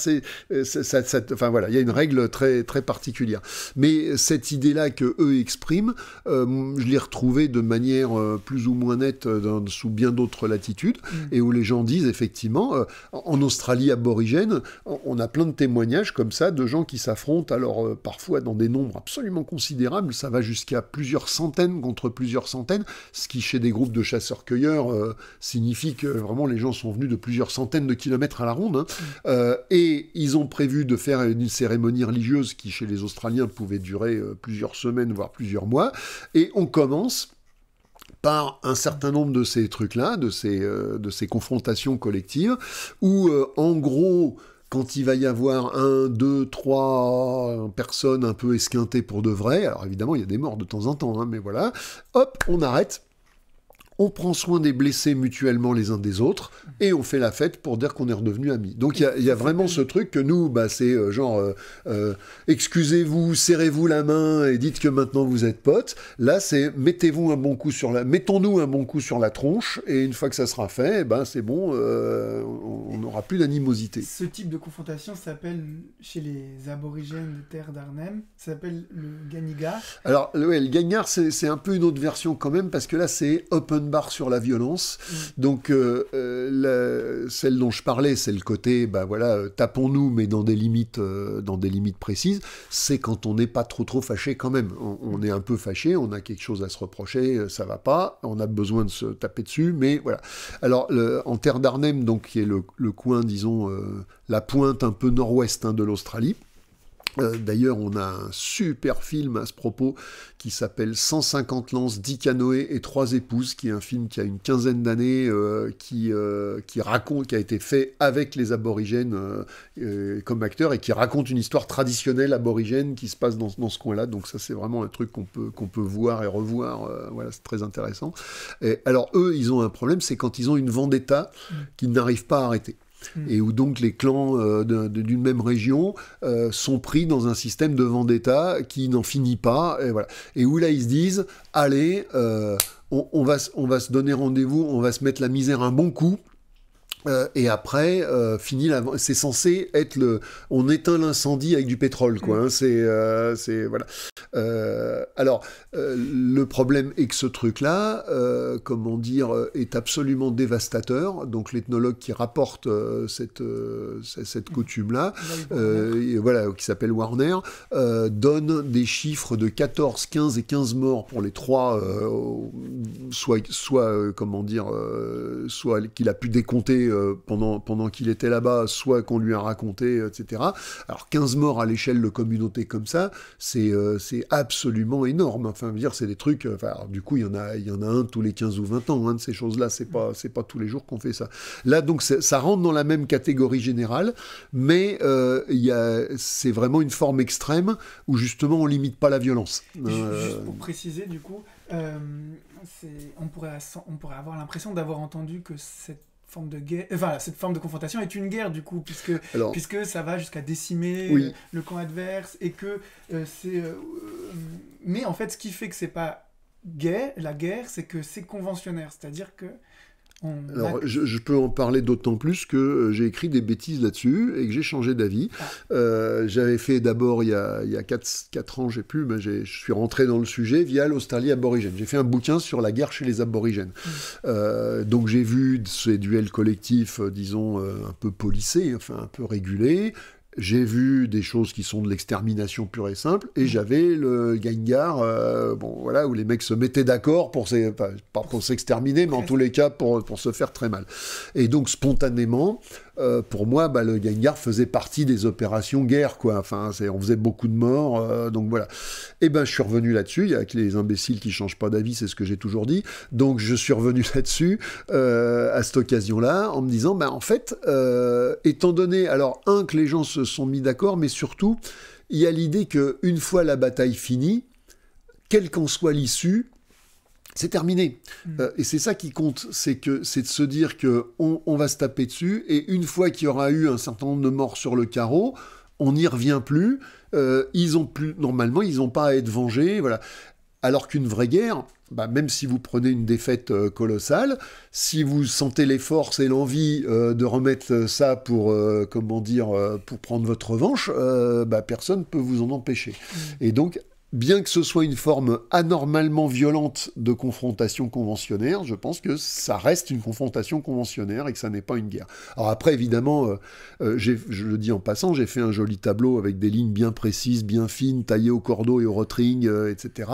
enfin voilà, il y a une règle très très particulière. Mais cette idée-là que eux expriment, je l'ai retrouvée de manière plus ou moins nette sous bien d'autres latitudes, et où les gens disent effectivement, en Australie aborigène, on a plein de témoignages comme ça de gens qui s'affrontent, alors parfois dans des nombres absolument considérables, ça va jusqu'à plusieurs centaines contre plusieurs centaines, ce qui chez des groupes de chasseurs-cueilleurs signifie que vraiment les gens sont venus de plusieurs centaines de kilomètres à la ronde, hein. Et ils ont prévu de faire une cérémonie religieuse qui chez les Australiens pouvait durer plusieurs semaines, voire plusieurs mois, et on commence par un certain nombre de ces trucs-là, de ces confrontations collectives, où en gros, quand il va y avoir 1, 2, 3 personnes un peu esquintées pour de vrai, alors évidemment il y a des morts de temps en temps, hein, mais voilà, hop, on arrête. On prend soin des blessés mutuellement les uns des autres, et on fait la fête pour dire qu'on est redevenus amis. Donc il y a vraiment ce truc que nous, c'est excusez-vous, serrez-vous la main et dites que maintenant vous êtes potes. Là, c'est mettons-nous un bon coup sur la tronche, et une fois que ça sera fait, c'est bon, on n'aura plus d'animosité. Ce type de confrontation s'appelle, chez les aborigènes des terres d'Arnhem, ça s'appelle le Ganigar. Alors, le Ganigar, c'est un peu une autre version quand même, parce que là, c'est open bar sur la violence. Donc celle dont je parlais, c'est le côté tapons-nous mais dans des limites précises. C'est quand on n'est pas trop fâché quand même. On est un peu fâché, on a quelque chose à se reprocher, ça va pas, on a besoin de se taper dessus, mais voilà. Alors en terre d'Arnhem, donc qui est le coin, disons, la pointe un peu nord-ouest de l'Australie. D'ailleurs, on a un super film à ce propos qui s'appelle 150 lances, 10 canoës et 3 épouses, qui est un film qui a une quinzaine d'années, qui a été fait avec les aborigènes comme acteurs, et qui raconte une histoire traditionnelle aborigène qui se passe dans ce coin-là. Donc ça, c'est vraiment un truc qu'on peut voir et revoir. Voilà, c'est très intéressant. Et alors eux, ils ont un problème, c'est quand ils ont une vendetta qu'ils n'arrivent pas à arrêter. Et où donc les clans d'une même région sont pris dans un système de vendetta qui n'en finit pas, et voilà. Et où là ils se disent, allez, on va se donner rendez-vous, on va se mettre la misère un bon coup. Et après, c'est censé être on éteint l'incendie avec du pétrole, quoi. Hein, c'est voilà. Alors, le problème est que ce truc-là, comment dire, est absolument dévastateur. Donc, l'ethnologue qui rapporte cette coutume-là, qui s'appelle Warner, donne des chiffres de 14, 15 et 15 morts pour les trois, soit qu'il a pu décompter pendant qu'il était là-bas, soit qu'on lui a raconté, etc. Alors 15 morts à l'échelle de communautés comme ça, c'est absolument énorme. Enfin, dire, c'est des trucs... du coup, il y en a un tous les 15 ou 20 ans, de ces choses-là. C'est pas tous les jours qu'on fait ça. Là, donc, ça rentre dans la même catégorie générale, mais c'est vraiment une forme extrême où, justement, on limite pas la violence. Juste pour préciser, du coup, on pourrait avoir l'impression d'avoir entendu que cette forme de guerre, cette forme de confrontation est une guerre, du coup, puisque ça va jusqu'à décimer le camp adverse, et que mais en fait, ce qui fait que c'est pas la guerre, c'est que c'est conventionnaire, c'est-à-dire que Alors, je peux en parler d'autant plus que j'ai écrit des bêtises là-dessus et que j'ai changé d'avis. J'avais fait d'abord, il y a 4 ans, je suis rentré dans le sujet via l'Australie aborigène. J'ai fait un bouquin sur la guerre chez les aborigènes. Donc j'ai vu ces duels collectifs, disons, un peu policés, enfin un peu régulés. J'ai vu des choses qui sont de l'extermination pure et simple, et j'avais le Ganigar, où les mecs se mettaient d'accord pas pour s'exterminer, mais en tous les cas pour se faire très mal. Et donc spontanément, pour moi, le Ganigar faisait partie des opérations guerre, quoi. Enfin, on faisait beaucoup de morts, donc voilà. Et je suis revenu là-dessus. Il y a que les imbéciles qui changent pas d'avis, c'est ce que j'ai toujours dit. Donc je suis revenu là-dessus à cette occasion-là, en me disant, en fait, étant donné, alors que les gens se sont mis d'accord, mais surtout, il y a l'idée que une fois la bataille finie, quelle qu'en soit l'issue, c'est terminé. Et c'est ça qui compte, c'est de se dire qu'on va se taper dessus, et une fois qu'il y aura eu un certain nombre de morts sur le carreau, on n'y revient plus, normalement, ils n'ont pas à être vengés, voilà. Alors qu'une vraie guerre, même si vous prenez une défaite colossale, si vous sentez les forces et l'envie de remettre ça pour prendre votre revanche, personne ne peut vous en empêcher. Et donc, bien que ce soit une forme anormalement violente de confrontation conventionnaire, je pense que ça reste une confrontation conventionnaire et que ça n'est pas une guerre. Alors après, évidemment, je le dis en passant, j'ai fait un joli tableau avec des lignes bien précises, bien fines, taillées au cordeau et au rotring, etc.,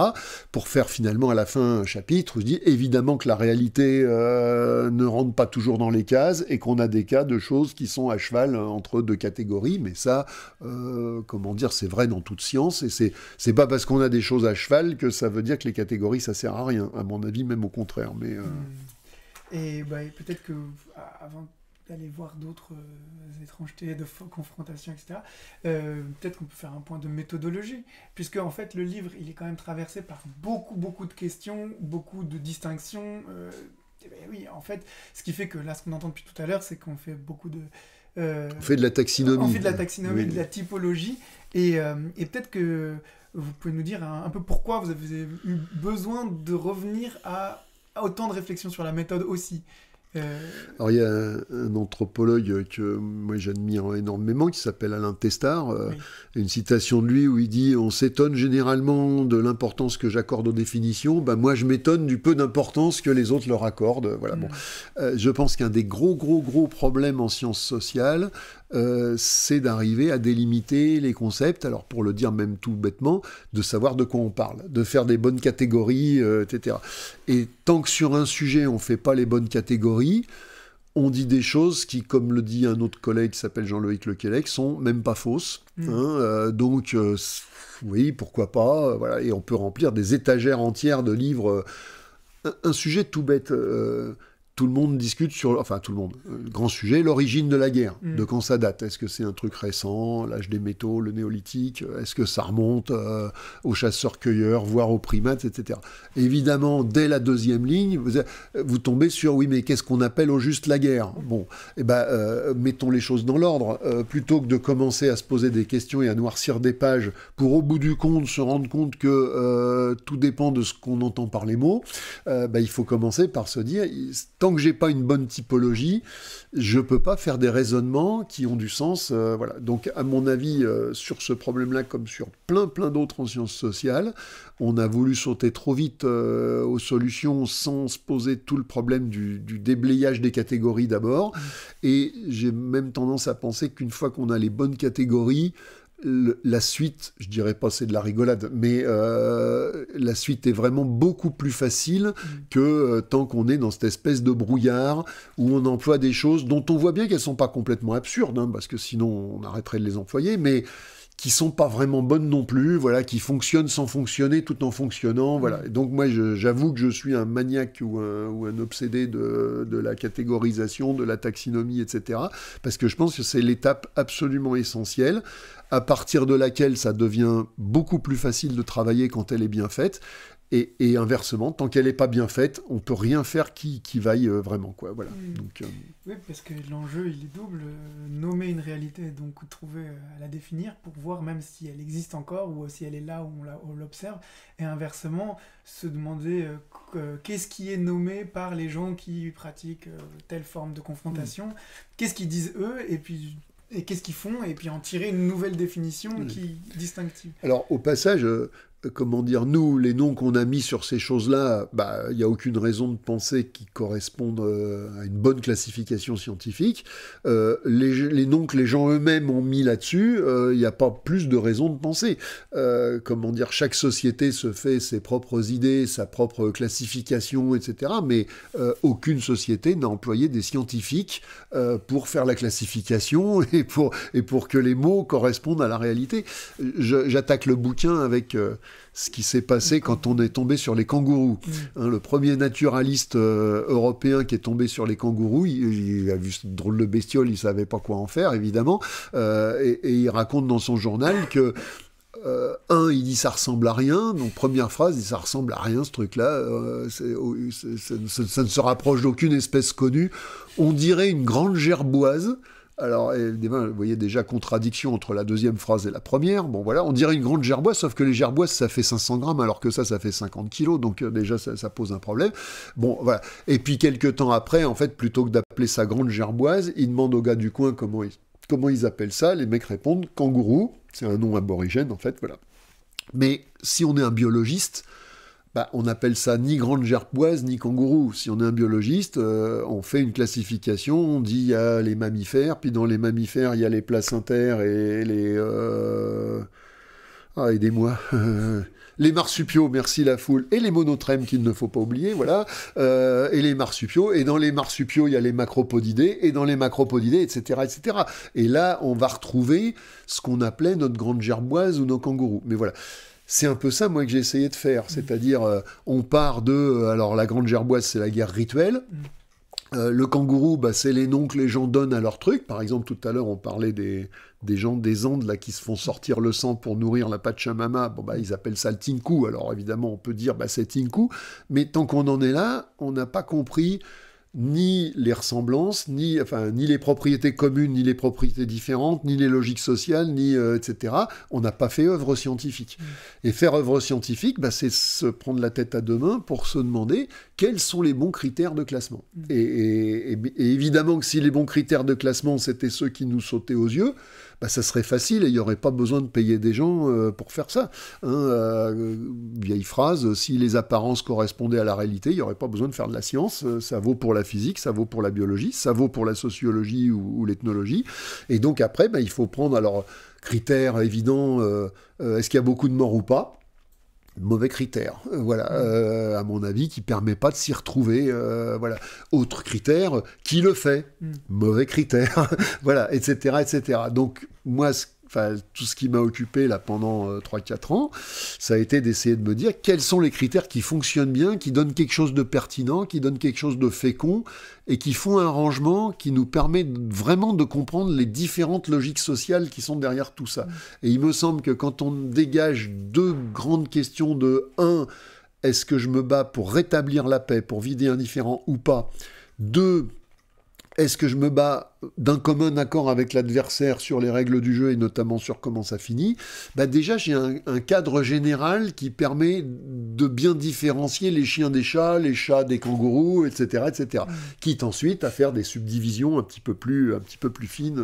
pour faire finalement à la fin un chapitre où je dis évidemment que la réalité ne rentre pas toujours dans les cases et qu'on a des cas de choses qui sont à cheval entre deux catégories, mais ça, c'est vrai dans toute science, et c'est pas parce qu'on a des choses à cheval que ça veut dire que les catégories ça sert à rien, à mon avis, même au contraire. Mais et peut-être que avant d'aller voir d'autres étrangetés de confrontation, etc., peut-être qu'on peut faire un point de méthodologie, puisque en fait le livre il est quand même traversé par beaucoup de questions, beaucoup de distinctions. Oui, en fait, ce qui fait que là, ce qu'on entend depuis tout à l'heure, c'est qu'on fait beaucoup de on fait de la taxinomie. On fait de la taxinomie, oui. De la typologie, et peut-être que vous pouvez nous dire un peu pourquoi vous avez eu besoin de revenir à autant de réflexions sur la méthode aussi. Alors il y a un anthropologue que moi j'admire énormément qui s'appelle Alain Testard, oui. Une citation de lui où il dit « On s'étonne généralement de l'importance que j'accorde aux définitions, moi je m'étonne du peu d'importance que les autres leur accordent. » Voilà, bon. Je pense qu'un des gros problèmes en sciences sociales, c'est d'arriver à délimiter les concepts, alors pour le dire même tout bêtement, de savoir de quoi on parle, de faire des bonnes catégories, etc. Et tant que sur un sujet on ne fait pas les bonnes catégories, on dit des choses qui, comme le dit un autre collègue qui s'appelle Jean-Loïc Lequelec, sont même pas fausses. Donc, oui, pourquoi pas, voilà, et on peut remplir des étagères entières de livres. Un sujet tout bête... tout le monde discute grand sujet, l'origine de la guerre, de quand ça date. Est-ce que c'est un truc récent, l'âge des métaux, le néolithique? Est-ce que ça remonte aux chasseurs-cueilleurs, voire aux primates, etc. Évidemment, dès la deuxième ligne, vous tombez sur, oui, mais qu'est-ce qu'on appelle au juste la guerre? Bon, mettons les choses dans l'ordre. Plutôt que de commencer à se poser des questions et à noircir des pages pour, au bout du compte, se rendre compte que tout dépend de ce qu'on entend par les mots, il faut commencer par se dire... Tant que j'ai pas une bonne typologie, je peux pas faire des raisonnements qui ont du sens. Voilà. Donc, à mon avis, sur ce problème-là, comme sur plein d'autres en sciences sociales, on a voulu sauter trop vite aux solutions sans se poser tout le problème du déblayage des catégories d'abord. Et j'ai même tendance à penser qu'une fois qu'on a les bonnes catégories, la suite, je dirais pas c'est de la rigolade, mais la suite est vraiment beaucoup plus facile que tant qu'on est dans cette espèce de brouillard où on emploie des choses dont on voit bien qu'elles sont pas complètement absurdes, parce que sinon on arrêterait de les employer, mais qui sont pas vraiment bonnes non plus, voilà, qui fonctionnent sans fonctionner tout en fonctionnant, voilà. Et donc moi j'avoue que je suis un maniaque ou un obsédé de la catégorisation, de la taxinomie, etc. Parce que je pense que c'est l'étape absolument essentielle, à partir de laquelle ça devient beaucoup plus facile de travailler quand elle est bien faite. Et inversement, tant qu'elle n'est pas bien faite, on ne peut rien faire qui vaille vraiment, quoi. Voilà. Donc, oui, parce que l'enjeu, il est double. Nommer une réalité, donc trouver à la définir pour voir même si elle existe encore ou si elle est là où on l'observe. Et inversement, se demander qu'est-ce qui est nommé par les gens qui pratiquent telle forme de confrontation, qu'est-ce qu'ils disent eux, et qu'est-ce qu'ils font, et puis en tirer une nouvelle définition qui est distinctive. Alors, au passage... nous, les noms qu'on a mis sur ces choses-là, il n'y a aucune raison de penser qu'ils correspondent à une bonne classification scientifique. Les noms que les gens eux-mêmes ont mis là-dessus, il n'y a pas plus de raison de penser. Chaque société se fait ses propres idées, sa propre classification, etc. Mais aucune société n'a employé des scientifiques pour faire la classification et pour que les mots correspondent à la réalité. J'attaque le bouquin avec... ce qui s'est passé quand on est tombé sur les kangourous. Le premier naturaliste européen qui est tombé sur les kangourous, il a vu cette drôle de bestiole, il ne savait pas quoi en faire, évidemment, et il raconte dans son journal que il dit ça ressemble à rien, donc première phrase, il dit ça ressemble à rien ce truc-là, ça ne se rapproche d'aucune espèce connue, on dirait une grande gerboise. Alors, vous voyez déjà contradiction entre la deuxième phrase et la première. Bon, voilà, on dirait une grande gerboise, sauf que les gerboises, ça fait 500 grammes, alors que ça fait 50 kilos. Donc, déjà, ça pose un problème. Bon, voilà. Et puis, quelques temps après, en fait, plutôt que d'appeler ça grande gerboise, ils demandent aux gars du coin comment ils appellent ça. Les mecs répondent kangourou. C'est un nom aborigène, en fait, voilà. Mais si on est un biologiste, on n'appelle ça ni grande gerboise ni kangourou. Si on est un biologiste, on fait une classification, on dit il y a les mammifères, puis dans les mammifères, il y a les placentaires et les... aidez-moi. Les marsupiaux, merci la foule, et les monotrèmes qu'il ne faut pas oublier, voilà, et les marsupiaux, et dans les marsupiaux, il y a les macropodidés, et dans les macropodidés, etc., etc. Et là, on va retrouver ce qu'on appelait notre grande gerboise ou nos kangourous. Mais voilà. C'est un peu ça, moi, que j'ai essayé de faire. C'est-à-dire, on part de... alors, la grande gerboise, c'est la guerre rituelle. Le kangourou, c'est les noms que les gens donnent à leurs trucs. Par exemple, tout à l'heure, on parlait des gens des Andes là, qui se font sortir le sang pour nourrir la Pachamama. Bon, ils appellent ça le tinku. Alors, évidemment, on peut dire c'est tinku. Mais tant qu'on en est là, on n'a pas compris ni les ressemblances, ni les propriétés communes, ni les propriétés différentes, ni les logiques sociales, etc. On n'a pas fait œuvre scientifique. Et faire œuvre scientifique, c'est se prendre la tête à deux mains pour se demander quels sont les bons critères de classement. Et évidemment que si les bons critères de classement, c'était ceux qui nous sautaient aux yeux, ça serait facile et il n'y aurait pas besoin de payer des gens pour faire ça. Vieille phrase, si les apparences correspondaient à la réalité, il n'y aurait pas besoin de faire de la science. Ça vaut pour la physique, ça vaut pour la biologie, ça vaut pour la sociologie ou l'ethnologie. Et donc après, il faut prendre, alors, critères évidents, est-ce qu'il y a beaucoup de morts ou pas ? Mauvais critère, à mon avis, qui permet pas de s'y retrouver, Autre critère, qui le fait ? Mauvais critère, etc., etc. Donc, moi, tout ce qui m'a occupé là pendant 3-4 ans, ça a été d'essayer de me dire quels sont les critères qui fonctionnent bien, qui donnent quelque chose de pertinent, qui donnent quelque chose de fécond, et qui font un rangement qui nous permet vraiment de comprendre les différentes logiques sociales qui sont derrière tout ça. Et il me semble que quand on dégage deux grandes questions de 1, est-ce que je me bats pour rétablir la paix, pour vider un différend ou pas ? 2, est-ce que je me bats d'un commun accord avec l'adversaire sur les règles du jeu et notamment sur comment ça finit ? Déjà, j'ai un cadre général qui permet de bien différencier les chiens des chats, les chats des kangourous, etc., etc. Quitte ensuite à faire des subdivisions un petit peu plus fines.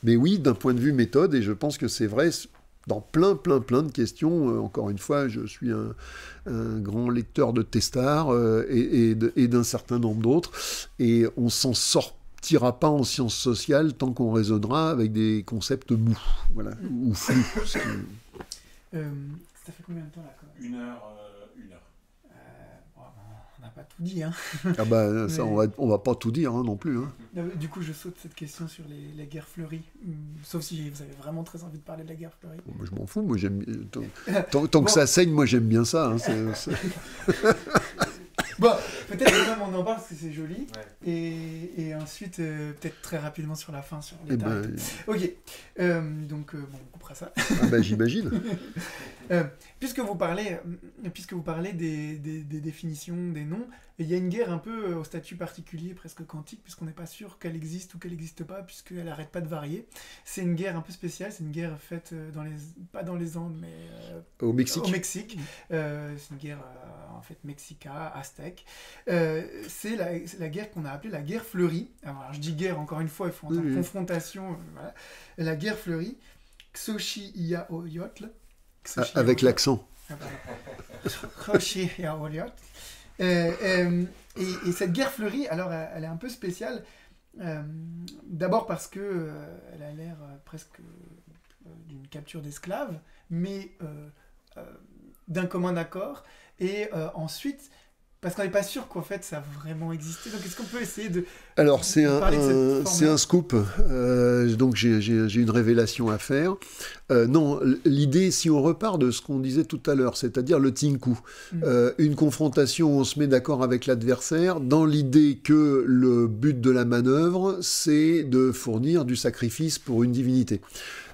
Mais oui, d'un point de vue méthode, et je pense que c'est vrai dans plein de questions. Encore une fois, je suis un grand lecteur de Testard et d'un certain nombre d'autres, et on s'en sortira pas en sciences sociales tant qu'on raisonnera avec des concepts mous, ou flous. Ça fait combien de temps là quand même ? 1 heure. On n'a pas tout dit, hein. Ça, on va pas tout dire non plus. Du coup, je saute cette question sur les guerres fleuries. Sauf si vous avez vraiment très envie de parler de la guerre fleurie. Moi, je m'en fous. Moi, j'aime tant que ça saigne. Moi, j'aime bien ça. Bon, peut-être même on en parle parce que c'est joli. Et ensuite, peut-être très rapidement sur la fin, sur l'état. Ok. Donc, on coupera ça. J'imagine. Puisque vous parlez des définitions, des noms, il y a une guerre un peu au statut particulier, presque quantique, puisqu'on n'est pas sûr qu'elle existe ou qu'elle n'existe pas, puisqu'elle n'arrête pas de varier. C'est une guerre un peu spéciale, c'est une guerre faite pas dans les Andes, mais au Mexique. C'est une guerre en fait mexica, aztèque. C'est la guerre qu'on a appelée la guerre fleurie. Alors je dis guerre, encore une fois, il faut entendre confrontation. La guerre fleurie, Xochitl. Avec l'accent. Xochitl. Et cette guerre fleurie, alors elle est un peu spéciale. D'abord parce que elle a l'air presque d'une capture d'esclaves, mais d'un commun accord. Et ensuite, parce qu'on n'est pas sûr qu'en fait ça a vraiment existé. Donc est-ce qu'on peut essayer de... Alors c'est un scoop, donc j'ai une révélation à faire. Non, l'idée, si on repart de ce qu'on disait tout à l'heure, c'est-à-dire le tinku, une confrontation, on se met d'accord avec l'adversaire dans l'idée que le but de la manœuvre, c'est de fournir du sacrifice pour une divinité.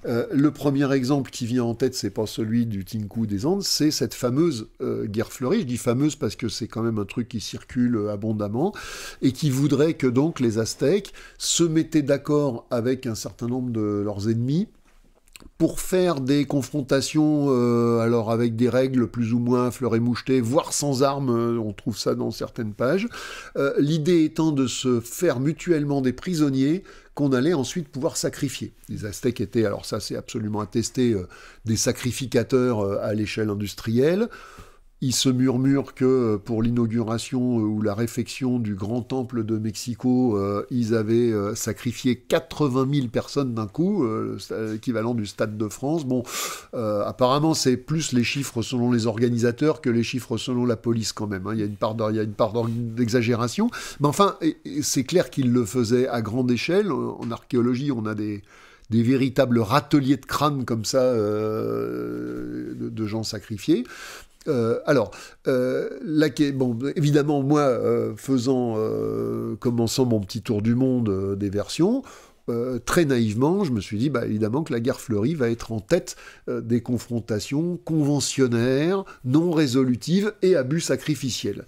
Le premier exemple qui vient en tête, c'est pas celui du Tinku des Andes, c'est cette fameuse guerre fleurie. Je dis fameuse parce que c'est quand même un truc qui circule abondamment et qui voudrait que donc les Aztèques se mettaient d'accord avec un certain nombre de leurs ennemis pour faire des confrontations, alors avec des règles plus ou moins fleur et mouchetées, voire sans armes, on trouve ça dans certaines pages. L'idée étant de se faire mutuellement des prisonniers qu'on allait ensuite pouvoir sacrifier. Les Aztèques étaient, alors ça c'est absolument attesté, des sacrificateurs à l'échelle industrielle. Il se murmure que pour l'inauguration ou la réfection du grand temple de Mexico, ils avaient sacrifié 80 000 personnes d'un coup, l'équivalent du Stade de France. Bon, apparemment, c'est plus les chiffres selon les organisateurs que les chiffres selon la police quand même. Hein. Il y a une part d'exagération. Mais enfin, c'est clair qu'ils le faisaient à grande échelle. En archéologie, on a des véritables râteliers de crâne comme ça, de gens sacrifiés. Bon, évidemment, moi, commençant mon petit tour du monde des versions, très naïvement, je me suis dit, évidemment, que la guerre fleurie va être en tête des confrontations conventionnaires, non résolutives et à but sacrificiel.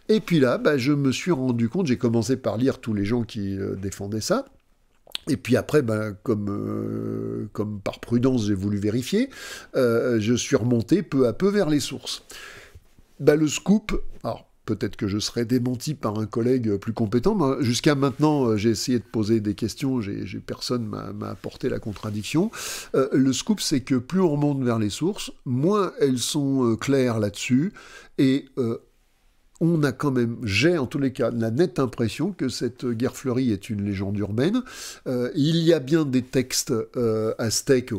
Et puis là, je me suis rendu compte, j'ai commencé par lire tous les gens qui défendaient ça. Et puis après, comme par prudence, j'ai voulu vérifier, je suis remonté peu à peu vers les sources. Le scoop, alors peut-être que je serai démenti par un collègue plus compétent, mais jusqu'à maintenant, j'ai essayé de poser des questions, personne m'a apporté la contradiction. Le scoop, c'est que plus on remonte vers les sources, moins elles sont claires là-dessus, et on a quand même, j'ai en tous les cas la nette impression que cette guerre fleurie est une légende urbaine. Il y a bien des textes aztèques, ou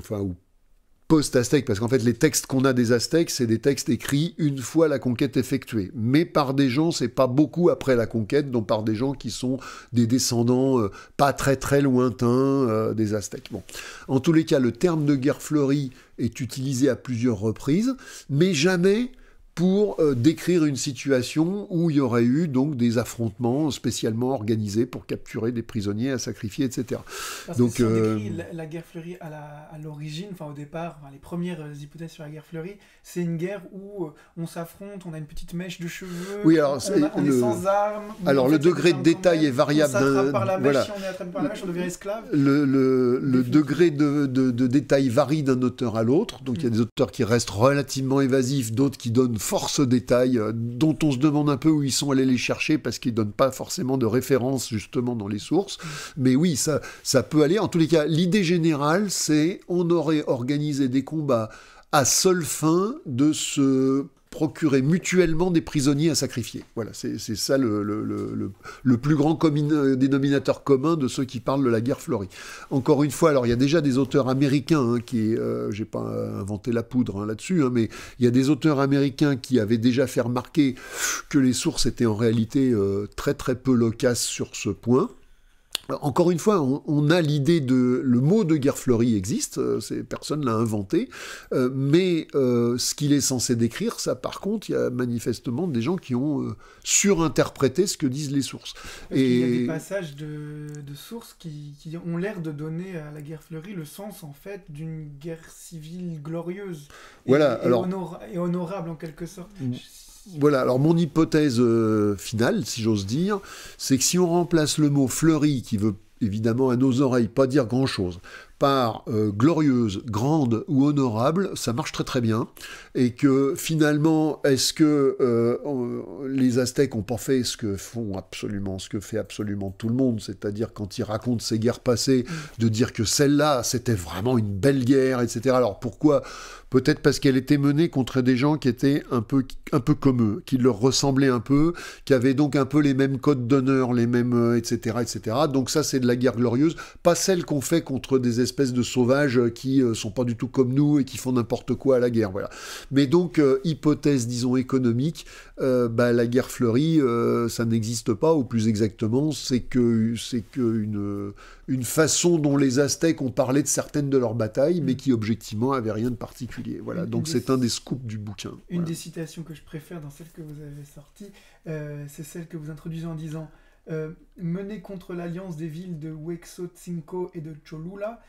post-aztèques, parce qu'en fait les textes qu'on a des Aztèques, c'est des textes écrits une fois la conquête effectuée. Mais par des gens, c'est pas beaucoup après la conquête, donc par des gens qui sont des descendants pas très très lointains des Aztèques. Bon. En tous les cas, le terme de guerre fleurie est utilisé à plusieurs reprises, mais jamais pour décrire une situation où il y aurait eu donc des affrontements spécialement organisés pour capturer des prisonniers à sacrifier, etc. Parce donc, que si on décrit la guerre fleurie à l'origine, au départ, les premières hypothèses sur la guerre fleurie, c'est une guerre où on s'affronte, on a une petite mèche de cheveux, oui, alors, on est sans armes. Alors le degré de détail est variable. On s'attrape par la mèche, si on est attrapé par la mèche, on devient esclave. Le degré de détail varie d'un auteur à l'autre, donc il y a des auteurs qui restent relativement évasifs, d'autres qui donnent force détails dont on se demande un peu où ils sont allés les chercher parce qu'ils donnent pas forcément de référence justement dans les sources. Mais oui, ça peut aller. En tous les cas, l'idée générale, c'est on aurait organisé des combats à seule fin de se procurer mutuellement des prisonniers à sacrifier. Voilà, c'est ça le plus grand dénominateur commun de ceux qui parlent de la guerre fleurie. Encore une fois, alors il y a déjà des auteurs américains qui, j'ai pas inventé la poudre là-dessus, mais il y a des auteurs américains qui avaient déjà fait remarquer que les sources étaient en réalité très très peu loquaces sur ce point. Encore une fois, on a l'idée le mot de guerre fleurie existe, personne ne l'a inventé, mais ce qu'il est censé décrire, ça par contre, il y a manifestement des gens qui ont surinterprété ce que disent les sources. Il y a des passages de sources qui ont l'air de donner à la guerre fleurie le sens en fait d'une guerre civile glorieuse et honorable en quelque sorte. Voilà, alors mon hypothèse finale, si j'ose dire, c'est que si on remplace le mot fleuri, qui veut évidemment à nos oreilles pas dire grand-chose, par glorieuse, grande ou honorable, ça marche très très bien. Et que finalement, est-ce que les Aztèques n'ont pas fait ce que fait absolument tout le monde, c'est-à-dire quand ils racontent ces guerres passées, de dire que celle-là, c'était vraiment une belle guerre, etc. Alors pourquoi ? Peut-être parce qu'elle était menée contre des gens qui étaient un peu comme eux, qui leur ressemblaient un peu, qui avaient donc un peu les mêmes codes d'honneur, les mêmes, etc., etc. Donc ça, c'est de la guerre glorieuse, pas celle qu'on fait contre des espèces de sauvages qui sont pas du tout comme nous et qui font n'importe quoi à la guerre, voilà. Mais donc, hypothèse, disons, économique, la guerre fleurie, ça n'existe pas, ou plus exactement, c'est que une façon dont les Aztèques ont parlé de certaines de leurs batailles, mais qui objectivement avaient rien de particulier. Voilà, donc c'est un des scoops du bouquin. Une des citations que je préfère dans celle que vous avez sortie, c'est celle que vous introduisez en disant menée contre l'alliance des villes de Huexotzinco et de Cholula.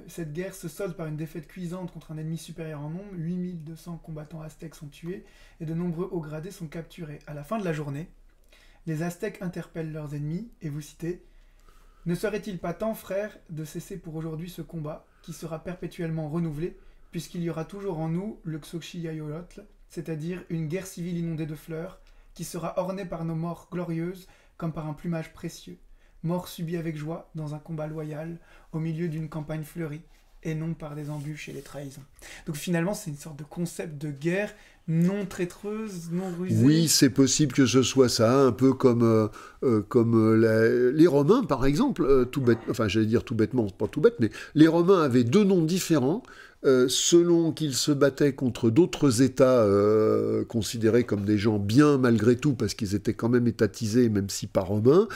Cette guerre se solde par une défaite cuisante contre un ennemi supérieur en nombre. 8200 combattants aztèques sont tués et de nombreux hauts gradés sont capturés. À la fin de la journée, les Aztèques interpellent leurs ennemis et vous citez « Ne serait-il pas temps, frères, de cesser pour aujourd'hui ce combat qui sera perpétuellement renouvelé, puisqu'il y aura toujours en nous le Xochitl, c'est-à-dire une guerre civile inondée de fleurs, qui sera ornée par nos morts glorieuses comme par un plumage précieux. Mort subie avec joie, dans un combat loyal, au milieu d'une campagne fleurie, et non par des embûches et des trahisons. » Donc finalement, c'est une sorte de concept de guerre non traîtreuse, non rusée. Oui, c'est possible que ce soit ça, un peu comme les Romains, par exemple, tout bête, enfin j'allais dire tout bêtement, c'est pas tout bête, mais les Romains avaient deux noms différents, selon qu'ils se battaient contre d'autres États considérés comme des gens bien malgré tout, parce qu'ils étaient quand même étatisés, même si pas romains,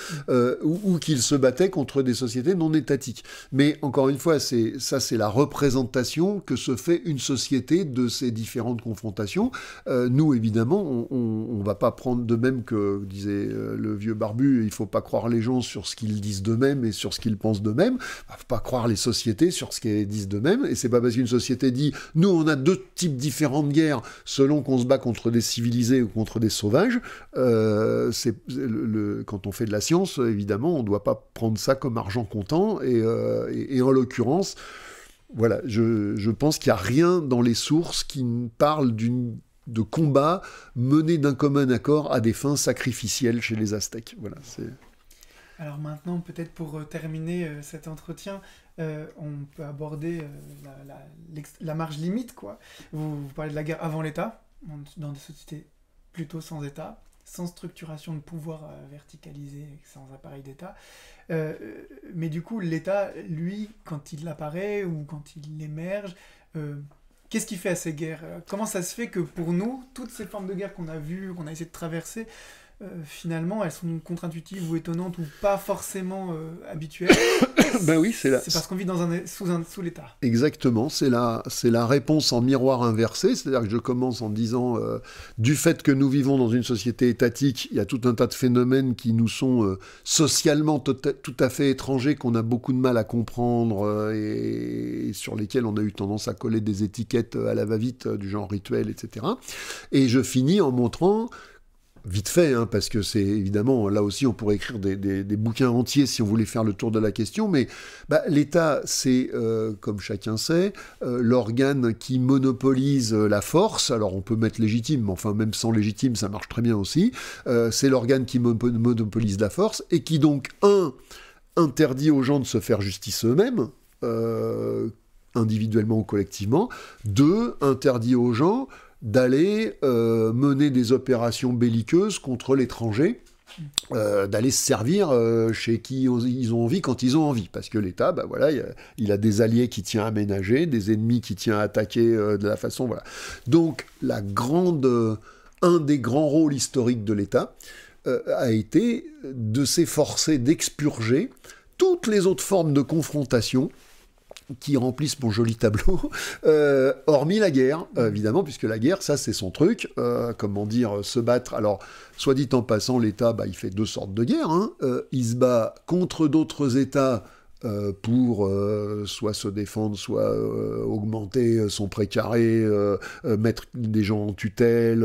ou qu'ils se battaient contre des sociétés non étatiques. Mais encore une fois, c'est la représentation que se fait une société de ces différentes confrontations. Nous, évidemment, on va pas prendre de même que disait le vieux barbu, il faut pas croire les gens sur ce qu'ils disent d'eux-mêmes et sur ce qu'ils pensent d'eux-mêmes. Il faut pas croire les sociétés sur ce qu'elles disent d'eux-mêmes. Et c'est pas parce qu'une société dit, nous, on a deux types différents de guerre selon qu'on se bat contre des civilisés ou contre des sauvages. Quand on fait de la science, évidemment, on doit pas prendre ça comme argent comptant. Et en l'occurrence, voilà, je pense qu'il n'y a rien dans les sources qui parle de combat mené d'un commun accord à des fins sacrificielles chez les Aztèques. Voilà, c'est... Alors maintenant, peut-être pour terminer cet entretien, on peut aborder la marge limite, quoi. Vous parlez de la guerre avant l'État, dans des sociétés plutôt sans État, sans structuration de pouvoir verticalisée, sans appareil d'État. Mais du coup, l'État, lui, quand il apparaît ou quand il émerge, qu'est-ce qu'il fait à ces guerres ? Comment ça se fait que pour nous, toutes ces formes de guerre qu'on a vues, qu'on a essayé de traverser, finalement, elles sont contre-intuitives ou étonnantes ou pas forcément habituelles. Ben oui, c'est parce qu'on vit sous l'État. Exactement, c'est la réponse en miroir inversé, c'est-à-dire que je commence en disant du fait que nous vivons dans une société étatique, il y a tout un tas de phénomènes qui nous sont socialement tout à fait étrangers, qu'on a beaucoup de mal à comprendre et sur lesquels on a eu tendance à coller des étiquettes à la va-vite du genre rituel, etc. Et je finis en montrant... Vite fait, hein, parce que c'est évidemment, là aussi on pourrait écrire des bouquins entiers si on voulait faire le tour de la question, mais l'État, c'est, comme chacun sait, l'organe qui monopolise la force. Alors on peut mettre légitime, mais enfin même sans légitime, ça marche très bien aussi. C'est l'organe qui monopolise la force et qui donc, interdit aux gens de se faire justice eux-mêmes, individuellement ou collectivement. 2, interdit aux gens d'aller mener des opérations belliqueuses contre l'étranger, d'aller se servir chez qui ils ont envie quand ils ont envie, parce que l'État, voilà, il a des alliés qui tient à ménager, des ennemis qui tient à attaquer de la façon, voilà. Donc un des grands rôles historiques de l'État a été de s'efforcer d'expurger toutes les autres formes de confrontation qui remplissent mon joli tableau, hormis la guerre, évidemment, puisque la guerre, ça, c'est son truc. Comment dire, se battre. Alors, soit dit en passant, l'État, il fait 2 sortes de guerres. Hein. Il se bat contre d'autres États pour soit se défendre, soit augmenter son précaré, mettre des gens en tutelle,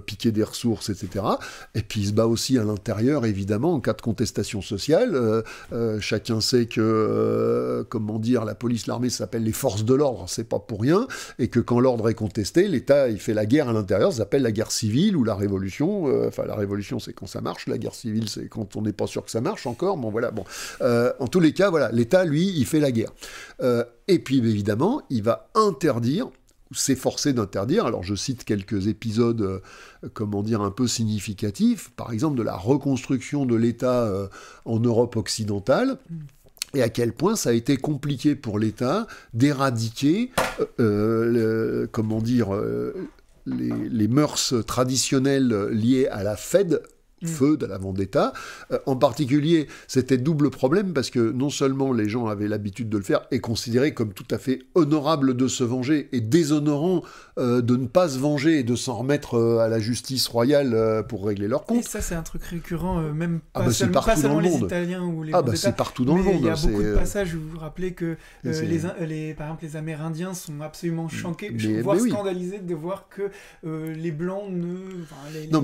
piquer des ressources, etc. Et puis il se bat aussi à l'intérieur, évidemment, en cas de contestation sociale. Chacun sait que, la police, l'armée, ça s'appelle les forces de l'ordre, c'est pas pour rien, et que quand l'ordre est contesté, l'État, il fait la guerre à l'intérieur, ça s'appelle la guerre civile ou la révolution. La révolution, c'est quand ça marche, la guerre civile, c'est quand on n'est pas sûr que ça marche encore. Bon, voilà, bon. En tous les cas, voilà. L'État, lui, il fait la guerre. Et puis, évidemment, il va interdire, ou s'efforcer d'interdire, alors je cite quelques épisodes, un peu significatifs, par exemple de la reconstruction de l'État en Europe occidentale, et à quel point ça a été compliqué pour l'État d'éradiquer, les mœurs traditionnelles liées à la Fed feu de la vendetta. En particulier, c'était double problème parce que non seulement les gens avaient l'habitude de le faire et considéraient comme tout à fait honorable de se venger et déshonorant de ne pas se venger et de s'en remettre à la justice royale pour régler leurs comptes. Et ça, c'est un truc récurrent, même pas seulement les Italiens ou les c'est partout dans le monde. Il y a beaucoup de passages où vous vous rappelez que par exemple, les Amérindiens sont absolument choqués, voire scandalisés de voir que les Blancs,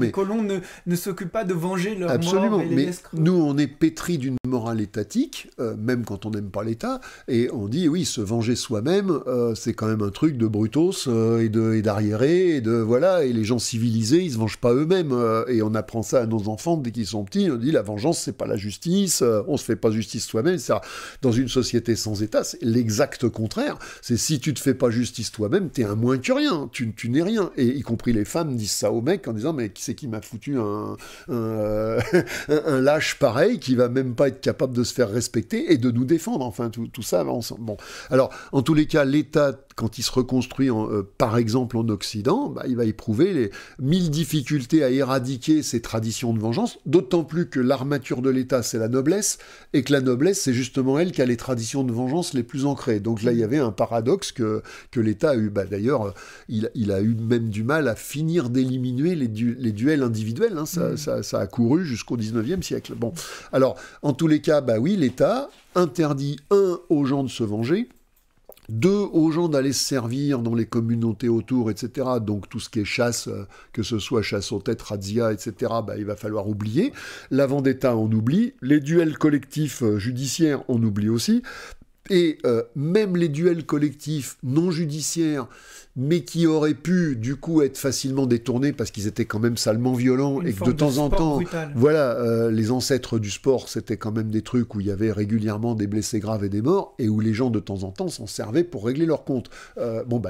les colons ne s'occupent pas de venger leurs morts et les escrocs. Nous, on est pétris d'une morale étatique, même quand on n'aime pas l'État, et on dit, oui, se venger soi-même, c'est quand même un truc de brutos et d'arriérés, et les gens civilisés, ils se vengent pas eux-mêmes, et on apprend ça à nos enfants dès qu'ils sont petits, on dit, la vengeance, c'est pas la justice, on se fait pas justice soi-même, etc. Dans une société sans État, c'est l'exact contraire, c'est si tu te fais pas justice toi-même, t'es un moins que rien, tu n'es rien, et y compris les femmes disent ça aux mecs en disant, mais qui c'est qui m'a foutu un lâche pareil qui va même pas être capable de se faire respecter et de nous défendre, enfin tout ça ensemble. Bon, alors en tous les cas, l'État, quand il se reconstruit par exemple en Occident, il va éprouver les 1000 difficultés à éradiquer ces traditions de vengeance, d'autant plus que l'armature de l'État c'est la noblesse, et que la noblesse c'est justement elle qui a les traditions de vengeance les plus ancrées. Donc là il y avait un paradoxe que l'État a eu, d'ailleurs il a eu même du mal à finir d'éliminer les duels individuels, ça a couru jusqu'au 19e siècle. Bon, alors en tous les cas, oui, l'État interdit, aux gens de se venger, 2, aux gens d'aller se servir dans les communautés autour, etc. Donc tout ce qui est chasse, que ce soit chasse aux têtes, razzia, etc., il va falloir oublier. La vendetta, on oublie. Les duels collectifs judiciaires, on oublie aussi. Et même les duels collectifs non judiciaires, mais qui auraient pu du coup être facilement détournés parce qu'ils étaient quand même salement violents et que de temps en temps, les ancêtres du sport, c'était quand même des trucs où il y avait régulièrement des blessés graves et des morts et où les gens de temps en temps s'en servaient pour régler leurs comptes.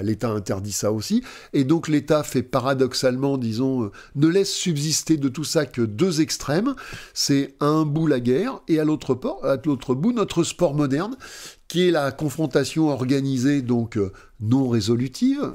L'État interdit ça aussi, et donc l'État fait paradoxalement, disons, ne laisse subsister de tout ça que 2 extrêmes. C'est à un bout la guerre et à l'autre bout notre sport moderne, qui est la confrontation organisée, donc non résolutive,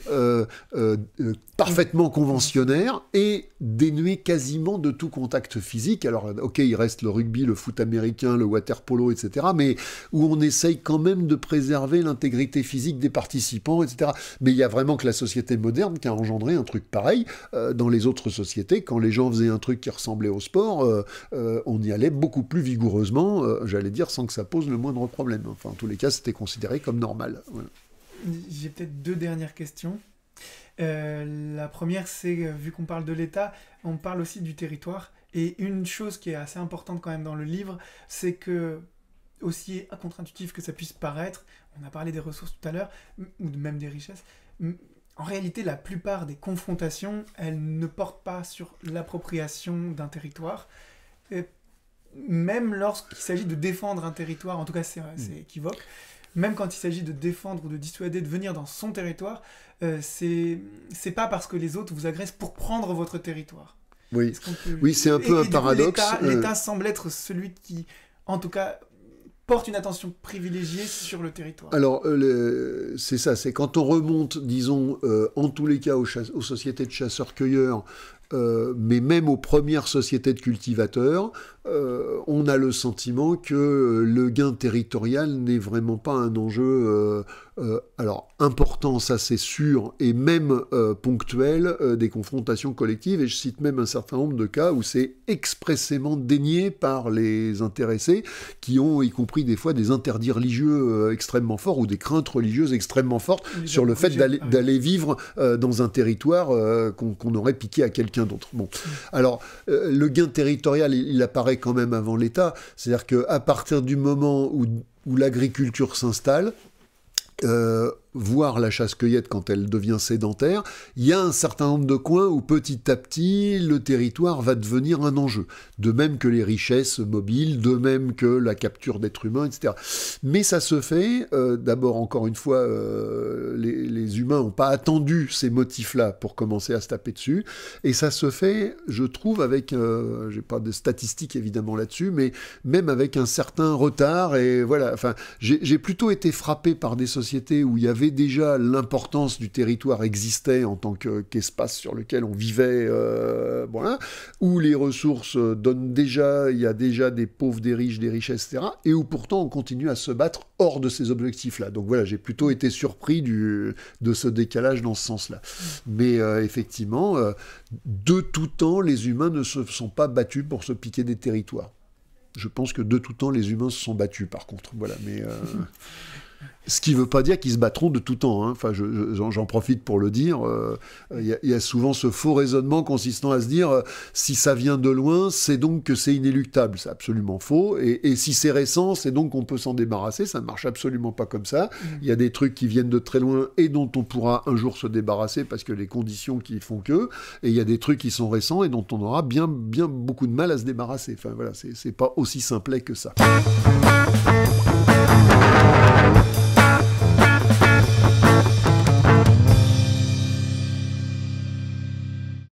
parfaitement conventionnaire et dénuée quasiment de tout contact physique. Alors, ok, il reste le rugby, le foot américain, le water-polo, etc., mais où on essaye quand même de préserver l'intégrité physique des participants, etc. Mais il y a vraiment que la société moderne qui a engendré un truc pareil. Dans les autres sociétés, quand les gens faisaient un truc qui ressemblait au sport, on y allait beaucoup plus vigoureusement, j'allais dire, sans que ça pose le moindre problème. Enfin, en tous les cas, c'était considéré comme normal. Voilà. J'ai peut-être 2 dernières questions. La première, c'est, vu qu'on parle de l'État, on parle aussi du territoire. Et une chose qui est assez importante quand même dans le livre, c'est que, aussi contre-intuitif que ça puisse paraître, on a parlé des ressources tout à l'heure, ou même des richesses, en réalité, la plupart des confrontations, elles ne portent pas sur l'appropriation d'un territoire. Même lorsqu'il s'agit de défendre un territoire, en tout cas c'est équivoque, même quand il s'agit de défendre ou de dissuader de venir dans son territoire, c'est pas parce que les autres vous agressent pour prendre votre territoire. Oui, c'est un peu un paradoxe. L'État semble être celui qui, en tout cas, porte une attention privilégiée sur le territoire. Alors, c'est ça, c'est quand on remonte, disons, en tous les cas aux sociétés de chasseurs-cueilleurs, mais même aux premières sociétés de cultivateurs, on a le sentiment que le gain territorial n'est vraiment pas un enjeu alors important, ça c'est sûr, et même ponctuel des confrontations collectives, et je cite même un certain nombre de cas où c'est expressément dénié par les intéressés, qui ont y compris des fois des interdits religieux extrêmement forts, ou des craintes religieuses extrêmement fortes sur le fait d'aller vivre dans un territoire qu'on aurait piqué à quelqu'un d'autre. Bon. Alors, le gain territorial, il apparaît quand même avant l'État, c'est-à-dire qu'à partir du moment où l'agriculture s'installe, voire la chasse-cueillette quand elle devient sédentaire, il y a un certain nombre de coins où petit à petit le territoire va devenir un enjeu. De même que les richesses mobiles, de même que la capture d'êtres humains, etc. Mais ça se fait, d'abord encore une fois, les humains n'ont pas attendu ces motifs-là pour commencer à se taper dessus, et ça se fait, je trouve, avec, j'ai pas de statistiques évidemment là-dessus, mais même avec un certain retard, et voilà, enfin, j'ai plutôt été frappé par des sociétés où il y avait avait déjà l'importance du territoire existait en tant qu'espace sur lequel on vivait, voilà, où les ressources donnent déjà, il y a déjà des pauvres, des riches, des richesses, etc., et où pourtant on continue à se battre hors de ces objectifs-là. Donc voilà, j'ai plutôt été surpris de ce décalage dans ce sens-là. Mais effectivement, de tout temps, les humains ne se sont pas battus pour se piquer des territoires. Je pense que de tout temps, les humains se sont battus, par contre. Voilà, mais ce qui ne veut pas dire qu'ils se battront de tout temps. Hein. Enfin, j'en profite pour le dire. Il y a souvent ce faux raisonnement consistant à se dire si ça vient de loin, c'est donc que c'est inéluctable. C'est absolument faux. Et si c'est récent, c'est donc qu'on peut s'en débarrasser. Ça ne marche absolument pas comme ça. Il y a des trucs qui viennent de très loin et dont on pourra un jour se débarrasser parce que les conditions qui font que. Et il y a des trucs qui sont récents et dont on aura bien beaucoup de mal à se débarrasser. Enfin voilà, c'est pas aussi simplet que ça.